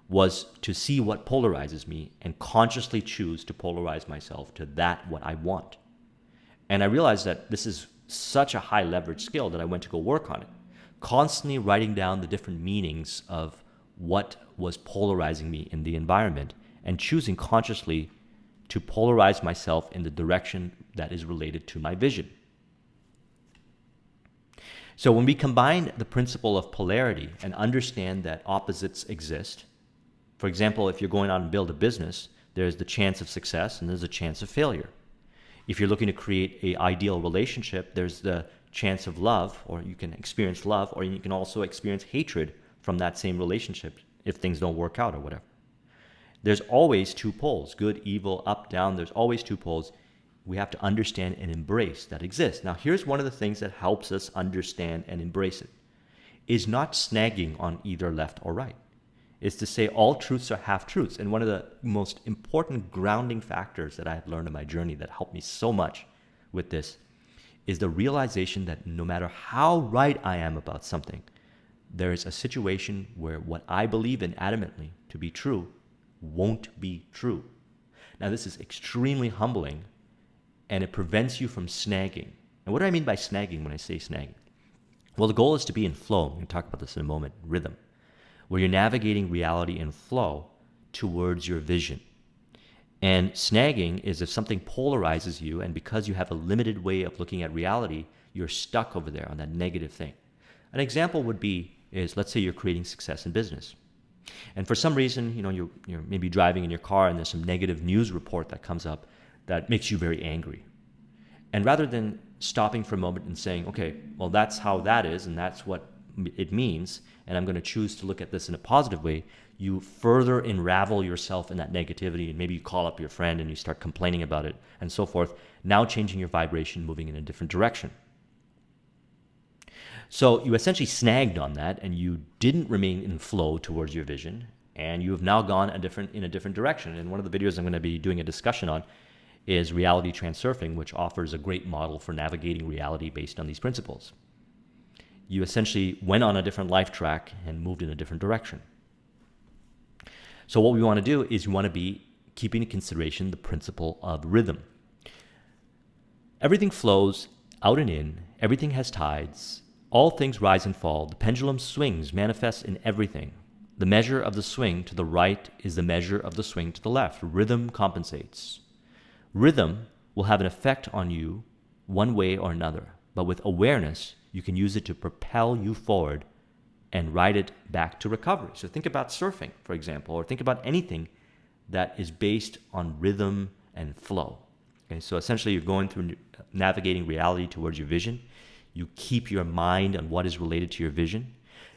was to see what polarizes me and consciously choose to polarize myself to that what I want. And I realized that this is such a high leverage skill that I went to go work on it, constantly writing down the different meanings of what was polarizing me in the environment and choosing consciously to polarize myself in the direction that is related to my vision. So when we combine the principle of polarity and understand that opposites exist, for example, if you're going out and build a business, there's the chance of success and there's a chance of failure. If you're looking to create an ideal relationship, there's the chance of love, or you can experience love, or you can also experience hatred from that same relationship if things don't work out or whatever. There's always two poles, good, evil, up, down. There's always two poles. We have to understand and embrace that exists. Now, here's one of the things that helps us understand and embrace it, is not snagging on either left or right. It's to say all truths are half-truths. And one of the most important grounding factors that I have learned in my journey that helped me so much with this is the realization that no matter how right I am about something, there is a situation where what I believe in adamantly to be true won't be true. Now, this is extremely humbling, and it prevents you from snagging. And what do I mean by snagging when I say snagging? Well, the goal is to be in flow. We're going to talk about this in a moment, rhythm, where you're navigating reality in flow towards your vision. And snagging is if something polarizes you, and because you have a limited way of looking at reality, you're stuck over there on that negative thing. An example would be, let's say you're creating success in business. And for some reason, you're maybe driving in your car and there's some negative news report that comes up that makes you very angry. And rather than stopping for a moment and saying, okay, well, that's how that is and that's what it means, and I'm going to choose to look at this in a positive way, you further unravel yourself in that negativity, and maybe you call up your friend and you start complaining about it and so forth, now changing your vibration, moving in a different direction. So you essentially snagged on that and you didn't remain in flow towards your vision, and you have now gone in a different direction. And one of the videos I'm going to be doing a discussion on is reality transurfing, which offers a great model for navigating reality based on these principles. You essentially went on a different life track and moved in a different direction. So what we want to do is we want to be keeping in consideration the principle of rhythm. Everything flows out and in. Everything has tides. All things rise and fall. The pendulum swings, manifests in everything. The measure of the swing to the right is the measure of the swing to the left. Rhythm compensates. Rhythm will have an effect on you one way or another, but with awareness, you can use it to propel you forward and ride it back to recovery. So think about surfing, for example, or think about anything that is based on rhythm and flow. Okay, so essentially you're going through navigating reality towards your vision. You keep your mind on what is related to your vision.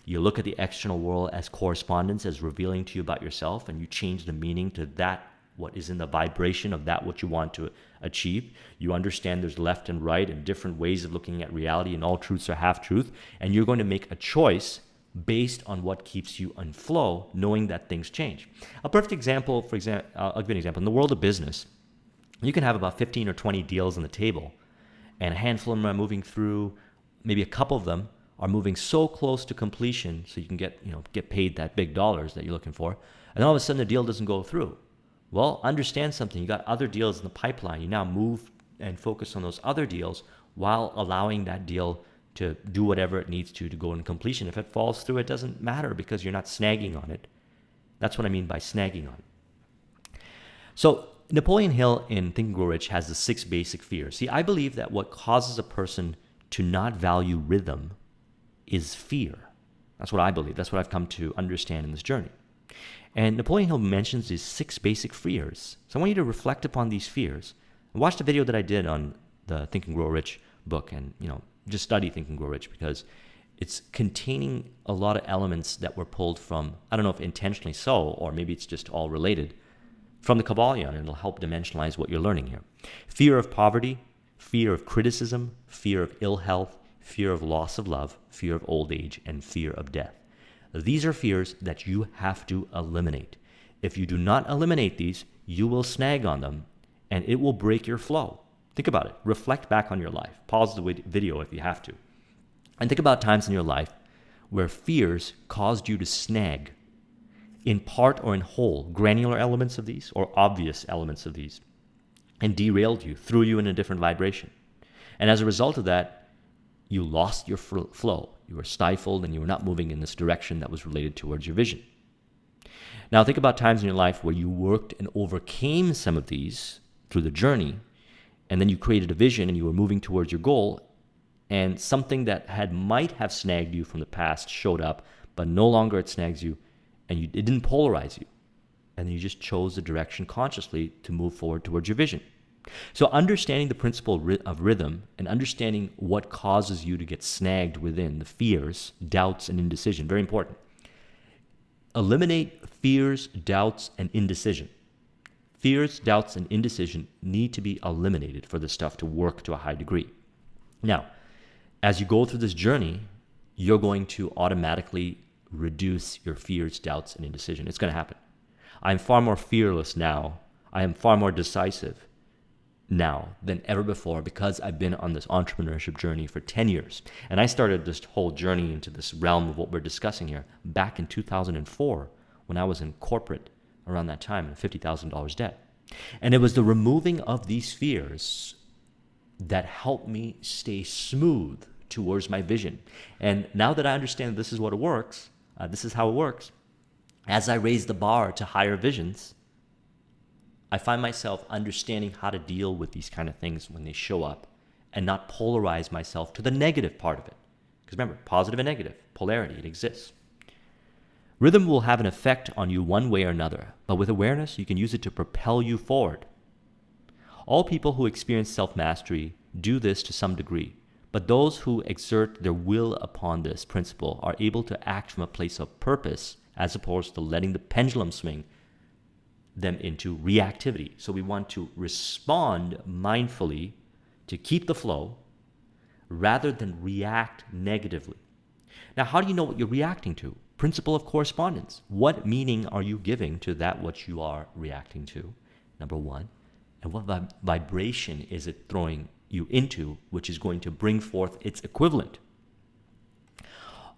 You look at the external world as correspondence, as revealing to you about yourself, and you change the meaning to that, what is in the vibration of that what you want to achieve. You understand there's left and right and different ways of looking at reality, and all truths are half truth, and you're going to make a choice based on what keeps you in flow, knowing that things change. A perfect example, I'll give you an example. In the world of business, you can have about 15 or 20 deals on the table, and a handful of them are moving through. Maybe a couple of them are moving so close to completion so you can get paid that big dollars that you're looking for, and all of a sudden the deal doesn't go through. Well, understand something. You got other deals in the pipeline. You now move and focus on those other deals while allowing that deal to do whatever it needs to go in completion. If it falls through, it doesn't matter because you're not snagging on it. That's what I mean by snagging on it. So Napoleon Hill in Think and Grow Rich has the 6 basic fears. See, I believe that what causes a person to not value rhythm is fear. That's what I believe. That's what I've come to understand in this journey. And Napoleon Hill mentions these 6 basic fears. So I want you to reflect upon these fears. Watch the video that I did on the Think and Grow Rich book, and just study Think and Grow Rich, because it's containing a lot of elements that were pulled from, I don't know if intentionally so, or maybe it's just all related, from the Kybalion, and it'll help dimensionalize what you're learning here. Fear of poverty, fear of criticism, fear of ill health, fear of loss of love, fear of old age, and fear of death. These are fears that you have to eliminate. If you do not eliminate these, you will snag on them, and it will break your flow. Think about it. Reflect back on your life. Pause the video if you have to. And think about times in your life where fears caused you to snag, in part or in whole, granular elements of these or obvious elements of these, and derailed you, threw you in a different vibration. And as a result of that, you lost your flow. You were stifled and you were not moving in this direction that was related towards your vision. Now think about times in your life where you worked and overcame some of these through the journey, and then you created a vision and you were moving towards your goal, and something that might have snagged you from the past showed up, but no longer it snags you, and it didn't polarize you. And you just chose the direction consciously to move forward towards your vision. So understanding the principle of rhythm and understanding what causes you to get snagged within the fears, doubts, and indecision, very important. Eliminate fears, doubts, and indecision. Fears, doubts, and indecision need to be eliminated for this stuff to work to a high degree. Now, as you go through this journey, you're going to automatically reduce your fears, doubts, and indecision. It's going to happen. I'm far more fearless now. I am far more decisive now than ever before because I've been on this entrepreneurship journey for 10 years. And I started this whole journey into this realm of what we're discussing here back in 2004 when I was in corporate around that time and $50,000 debt. And it was the removing of these fears that helped me stay smooth towards my vision. And now that I understand this is what it works, this is how it works, as I raise the bar to higher visions, I find myself understanding how to deal with these kind of things when they show up and not polarize myself to the negative part of it. Because remember, positive and negative, polarity, it exists. Rhythm will have an effect on you one way or another, but with awareness, you can use it to propel you forward. All people who experience self-mastery do this to some degree, but those who exert their will upon this principle are able to act from a place of purpose as opposed to letting the pendulum swing them into reactivity. So we want to respond mindfully to keep the flow rather than react negatively. Now, how do you know what you're reacting to? Principle of correspondence. What meaning are you giving to that which you are reacting to? Number one. And what vibration is it throwing you into, which is going to bring forth its equivalent?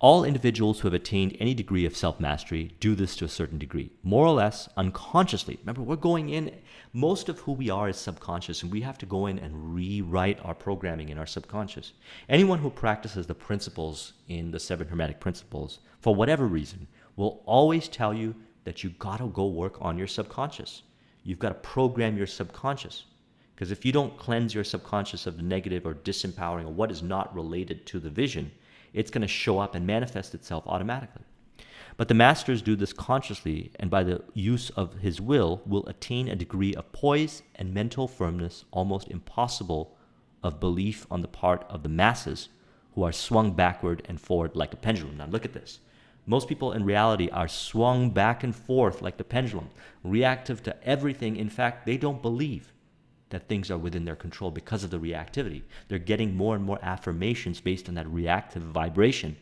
All individuals who have attained any degree of self-mastery do this to a certain degree, more or less unconsciously. Remember, we're going in, most of who we are is subconscious, and we have to go in and rewrite our programming in our subconscious. Anyone who practices the principles in the 7 Hermetic principles, for whatever reason, will always tell you that you gotta go work on your subconscious. You've got to program your subconscious. Because if you don't cleanse your subconscious of the negative or disempowering or what is not related to the vision, it's going to show up and manifest itself automatically. But the masters do this consciously, and by the use of his will attain a degree of poise and mental firmness almost impossible of belief on the part of the masses, who are swung backward and forward like a pendulum. Now look at this. Most people in reality are swung back and forth like the pendulum, reactive to everything. In fact, they don't believe that things are within their control because of the reactivity. They're getting more and more affirmations based on that reactive vibration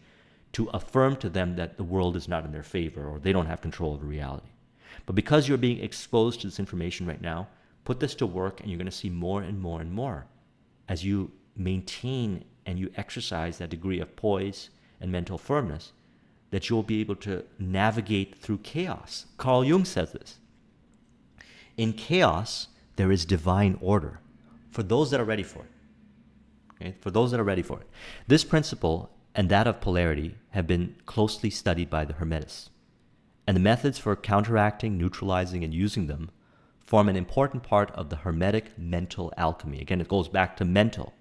to affirm to them that the world is not in their favor or they don't have control over reality. But because you're being exposed to this information right now, put this to work and you're going to see more and more and more as you maintain and you exercise that degree of poise and mental firmness, that you'll be able to navigate through chaos. Carl Jung says this. In chaos, there is divine order for those that are ready for it. Okay? For those that are ready for it. This principle and that of polarity have been closely studied by the Hermetists. And the methods for counteracting, neutralizing, and using them form an important part of the Hermetic mental alchemy. Again, it goes back to mental.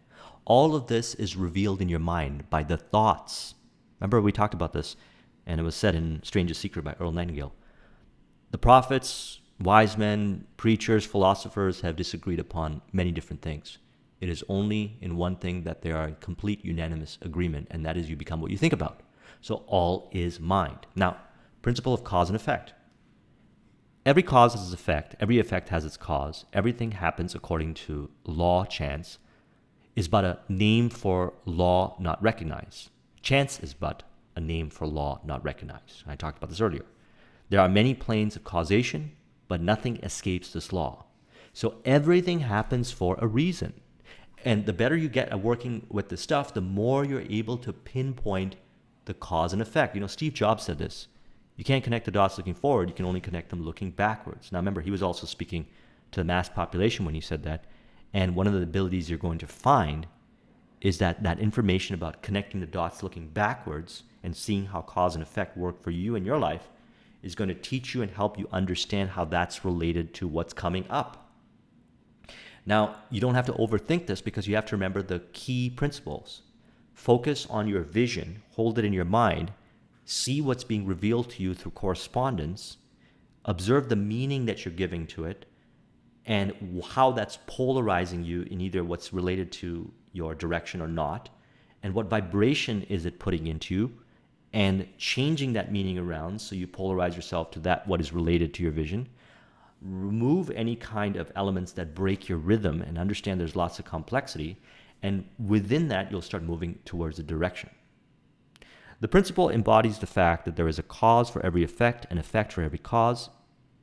All of this is revealed in your mind by the thoughts. Remember, we talked about this, and it was said in Strangest Secret by Earl Nightingale. The prophets, wise men, preachers, philosophers have disagreed upon many different things. It is only in one thing that they are in complete unanimous agreement, and that is you become what you think about. So all is mind. Now, principle of cause and effect. Every cause has its effect. Every effect has its cause. Everything happens according to law, chance, is but a name for law not recognized. Chance is but a name for law not recognized. I talked about this earlier. There are many planes of causation, but nothing escapes this law. So everything happens for a reason. And the better you get at working with this stuff, the more you're able to pinpoint the cause and effect. You know, Steve Jobs said this. You can't connect the dots looking forward, you can only connect them looking backwards. Now remember, he was also speaking to the mass population when he said that. And one of the abilities you're going to find is that information about connecting the dots looking backwards and seeing how cause and effect work for you in your life is going to teach you and help you understand how that's related to what's coming up. Now, you don't have to overthink this because you have to remember the key principles. Focus on your vision, hold it in your mind, see what's being revealed to you through correspondence, observe the meaning that you're giving to it, and how that's polarizing you in either what's related to your direction or not, and what vibration is it putting into you, and changing that meaning around so you polarize yourself to that what is related to your vision. Remove any kind of elements that break your rhythm and understand there's lots of complexity, and within that you'll start moving towards a direction. The principle embodies the fact that there is a cause for every effect, an effect for every cause.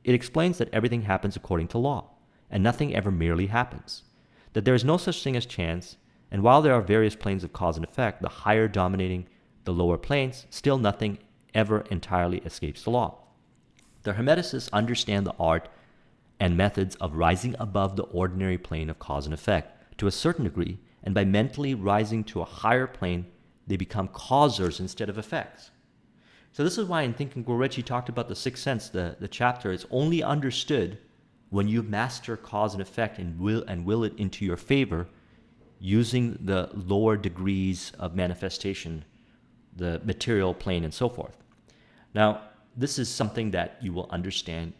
It explains that everything happens according to law, and nothing ever merely happens. That there is no such thing as chance, and while there are various planes of cause and effect, the higher dominating the lower planes, still nothing ever entirely escapes the law. The Hermeticists understand the art and methods of rising above the ordinary plane of cause and effect to a certain degree, and by mentally rising to a higher plane, they become causers instead of effects. So this is why in Think and Grow Rich, he talked about the sixth sense, the chapter. It's only understood when you master cause and effect and will it into your favor using the lower degrees of manifestation, the material plane and so forth. Now, this is something that you will understand,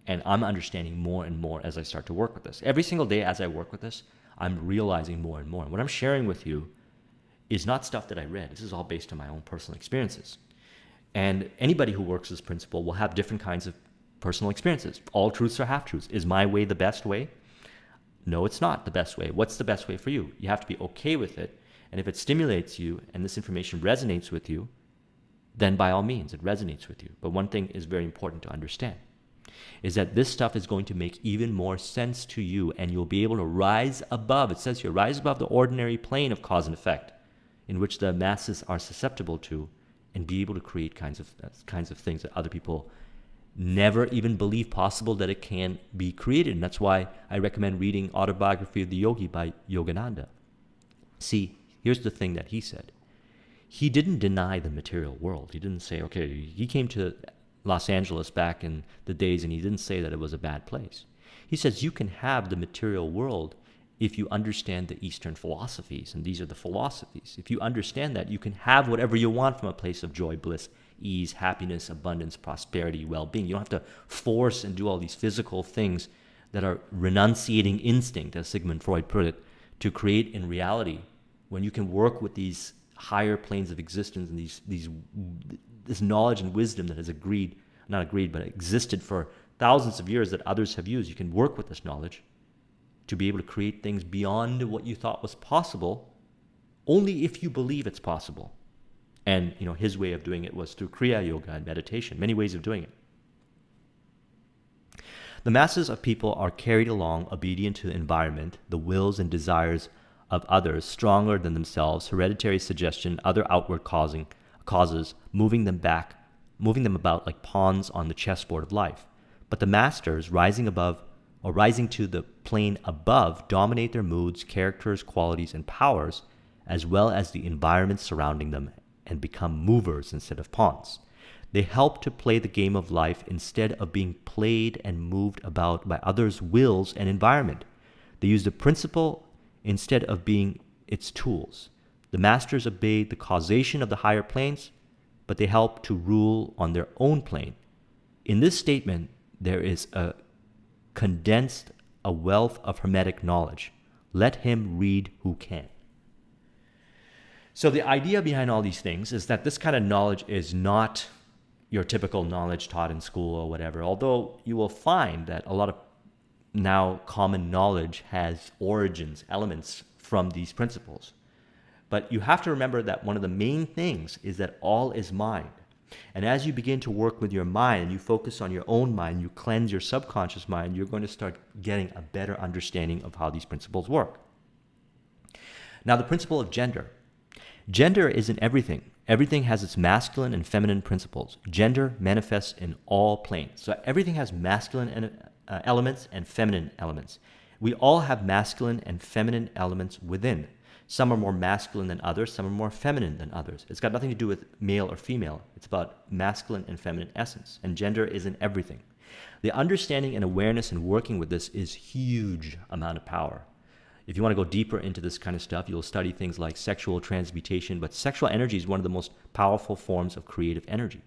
and I'm understanding more and more as I start to work with this. Every single day as I work with this, I'm realizing more and more. And what I'm sharing with you is not stuff that I read. This is all based on my own personal experiences. And anybody who works this principle will have different kinds of personal experiences. All truths are half-truths. Is my way the best way? No, it's not the best way. What's the best way for you? You have to be okay with it. And if it stimulates you and this information resonates with you, then by all means, it resonates with you. But one thing is very important to understand, is that this stuff is going to make even more sense to you, and you'll be able to rise above. It says here, rise above the ordinary plane of cause and effect, in which the masses are susceptible to, and be able to create kinds of things that other people never even believe possible that it can be created. And that's why I recommend reading Autobiography of the Yogi by Yogananda. See, here's the thing that he said. He didn't deny the material world. He didn't say, okay, he came to Los Angeles back in the days and he didn't say that it was a bad place. He says you can have the material world if you understand the Eastern philosophies, and these are the philosophies. If you understand that, you can have whatever you want from a place of joy, bliss, ease, happiness, abundance, prosperity, well-being. You don't have to force and do all these physical things that are renunciating instinct, as Sigmund Freud put it, to create in reality, when you can work with these higher planes of existence and this knowledge and wisdom that has existed for thousands of years that others have used. You can work with this knowledge to be able to create things beyond what you thought was possible, only if you believe it's possible. And his way of doing it was through Kriya Yoga and meditation, many ways of doing it. The masses of people are carried along obedient to the environment, the wills and desires of others stronger than themselves, hereditary suggestion, other outward causes, moving them about like pawns on the chessboard of life. But the masters, rising to the plane above, dominate their moods, characters, qualities, and powers, as well as the environment surrounding them, and become movers instead of pawns. They help to play the game of life instead of being played and moved about by others' wills and environment. They use the principle instead of being its tools. The masters obey the causation of the higher planes, but they help to rule on their own plane. In this statement, there is a wealth of Hermetic knowledge. Let him read who can. So the idea behind all these things is that this kind of knowledge is not your typical knowledge taught in school or whatever, although you will find that a lot of now common knowledge has origins, elements from these principles. But you have to remember that one of the main things is that all is mind. And as you begin to work with your mind and you focus on your own mind, you cleanse your subconscious mind, you're going to start getting a better understanding of how these principles work. Now, the principle of gender. Gender is in everything. Everything has its masculine and feminine principles. Gender manifests in all planes. So everything has masculine elements and feminine elements. We all have masculine and feminine elements within. Some are more masculine than others, some are more feminine than others. It's got nothing to do with male or female. It's about masculine and feminine essence. And gender is in everything. The understanding and awareness and working with this is huge amount of power. If you want to go deeper into this kind of stuff, you'll study things like sexual transmutation, but sexual energy is one of the most powerful forms of creative energy.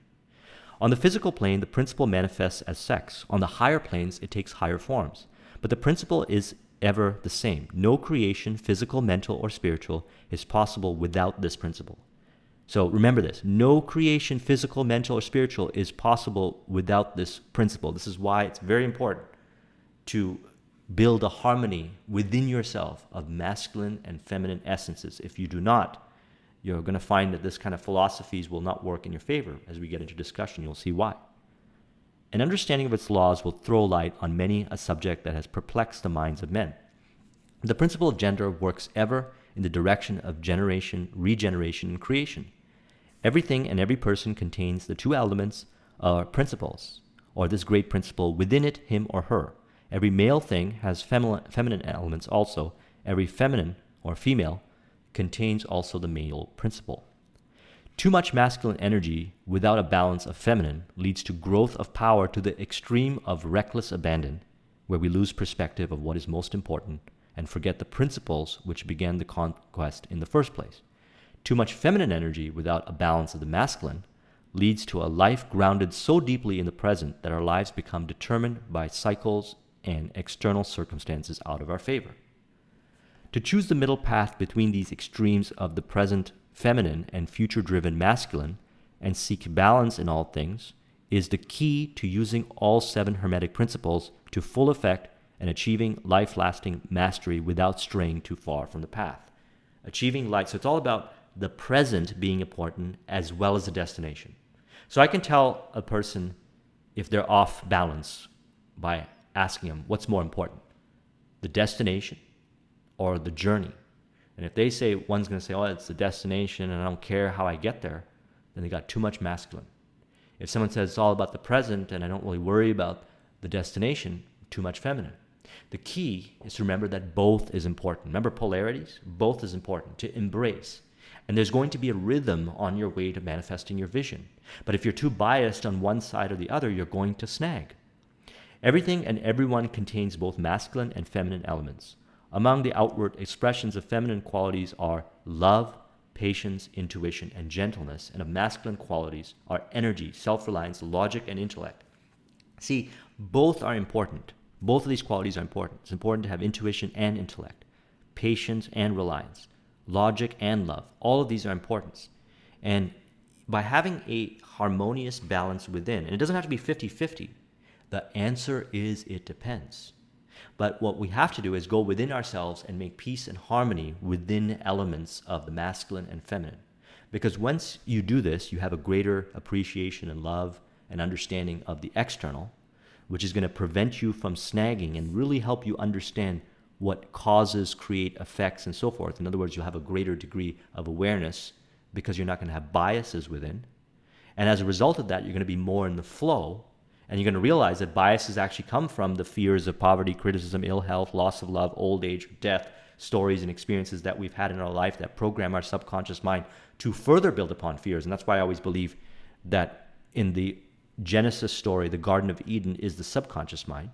On the physical plane, the principle manifests as sex. On the higher planes, it takes higher forms. But the principle is ever the same. No creation, physical, mental, or spiritual, is possible without this principle. So remember this. No creation, physical, mental, or spiritual is possible without this principle. This is why it's very important to build a harmony within yourself of masculine and feminine essences. If you do not, you're going to find that this kind of philosophies will not work in your favor. As we get into discussion, you'll see why. An understanding of its laws will throw light on many a subject that has perplexed the minds of men. The principle of gender works ever in the direction of generation, regeneration, and creation. Everything and every person contains the two elements or principles, or this great principle within it, him or her. Every male thing has feminine elements also. Every feminine or female contains also the male principle. Too much masculine energy without a balance of feminine leads to growth of power to the extreme of reckless abandon, where we lose perspective of what is most important and forget the principles which began the conquest in the first place. Too much feminine energy without a balance of the masculine leads to a life grounded so deeply in the present that our lives become determined by cycles and external circumstances out of our favor. To choose the middle path between these extremes of the present feminine and future-driven masculine and seek balance in all things is the key to using all 7 Hermetic principles to full effect and achieving life-lasting mastery without straying too far from the path. Achieving light, so it's all about the present being important as well as the destination. So I can tell a person if they're off balance by asking them what's more important, the destination or the journey. And if they say, one's going to say, oh, it's the destination and I don't care how I get there, then they got too much masculine. If someone says it's all about the present and I don't really worry about the destination, too much feminine. The key is to remember that both is important. Remember polarities? Both is important to embrace. And there's going to be a rhythm on your way to manifesting your vision. But if you're too biased on one side or the other, you're going to snag. Everything and everyone contains both masculine and feminine elements. Among the outward expressions of feminine qualities are love, patience, intuition, and gentleness, and of masculine qualities are energy, self-reliance, logic, and intellect. See, both are important. Both of these qualities are important. It's important to have intuition and intellect, patience and reliance, logic and love. All of these are important. And by having a harmonious balance within, and it doesn't have to be 50-50, the answer is it depends. But what we have to do is go within ourselves and make peace and harmony within elements of the masculine and feminine. Because once you do this, you have a greater appreciation and love and understanding of the external, which is going to prevent you from snagging and really help you understand what causes create effects and so forth. In other words, you'll have a greater degree of awareness because you're not going to have biases within. And as a result of that, you're going to be more in the flow. And you're going to realize that biases actually come from the fears of poverty, criticism, ill health, loss of love, old age, death, stories and experiences that we've had in our life that program our subconscious mind to further build upon fears. And that's why I always believe that in the Genesis story, the Garden of Eden is the subconscious mind.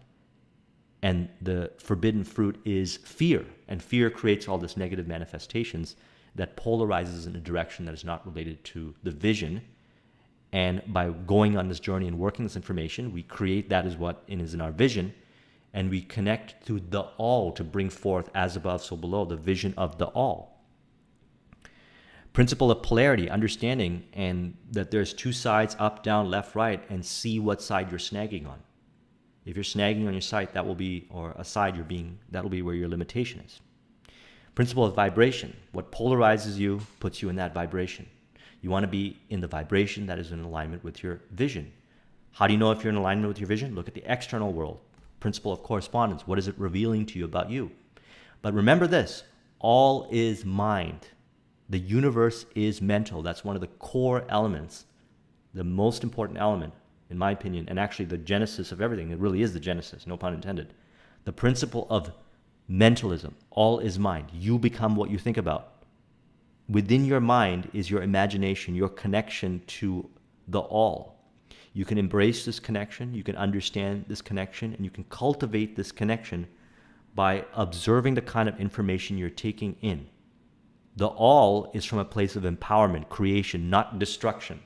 And the forbidden fruit is fear. And fear creates all this negative manifestations that polarizes in a direction that is not related to the vision. And by going on this journey and working this information, we create that as what is in our vision, and we connect to the all to bring forth as above, so below, the vision of the all. Principle of polarity, understanding and that there's two sides, up, down, left, right, and see what side you're snagging on. If you're snagging on your side, that will be, or a side you're being, that will be where your limitation is. Principle of vibration, what polarizes you puts you in that vibration. You want to be in the vibration that is in alignment with your vision. How do you know if you're in alignment with your vision? Look at the external world. Principle of correspondence. What is it revealing to you about you? But remember this, all is mind. The universe is mental. That's one of the core elements, the most important element, in my opinion, and actually the genesis of everything. It really is the genesis, no pun intended. The principle of mentalism. All is mind. You become what you think about. Within your mind is your imagination, your connection to the all. You can embrace this connection, you can understand this connection, and you can cultivate this connection by observing the kind of information you're taking in. The all is from a place of empowerment, creation, not destruction.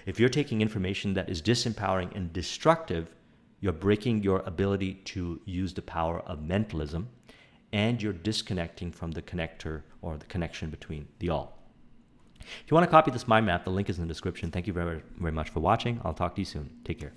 If you're taking information that is disempowering and destructive, you're breaking your ability to use the power of mentalism, and you're disconnecting from the connector or the connection between the all. If you want to copy this mind map, the link is in the description. Thank you very, very much for watching. I'll talk to you soon. Take care.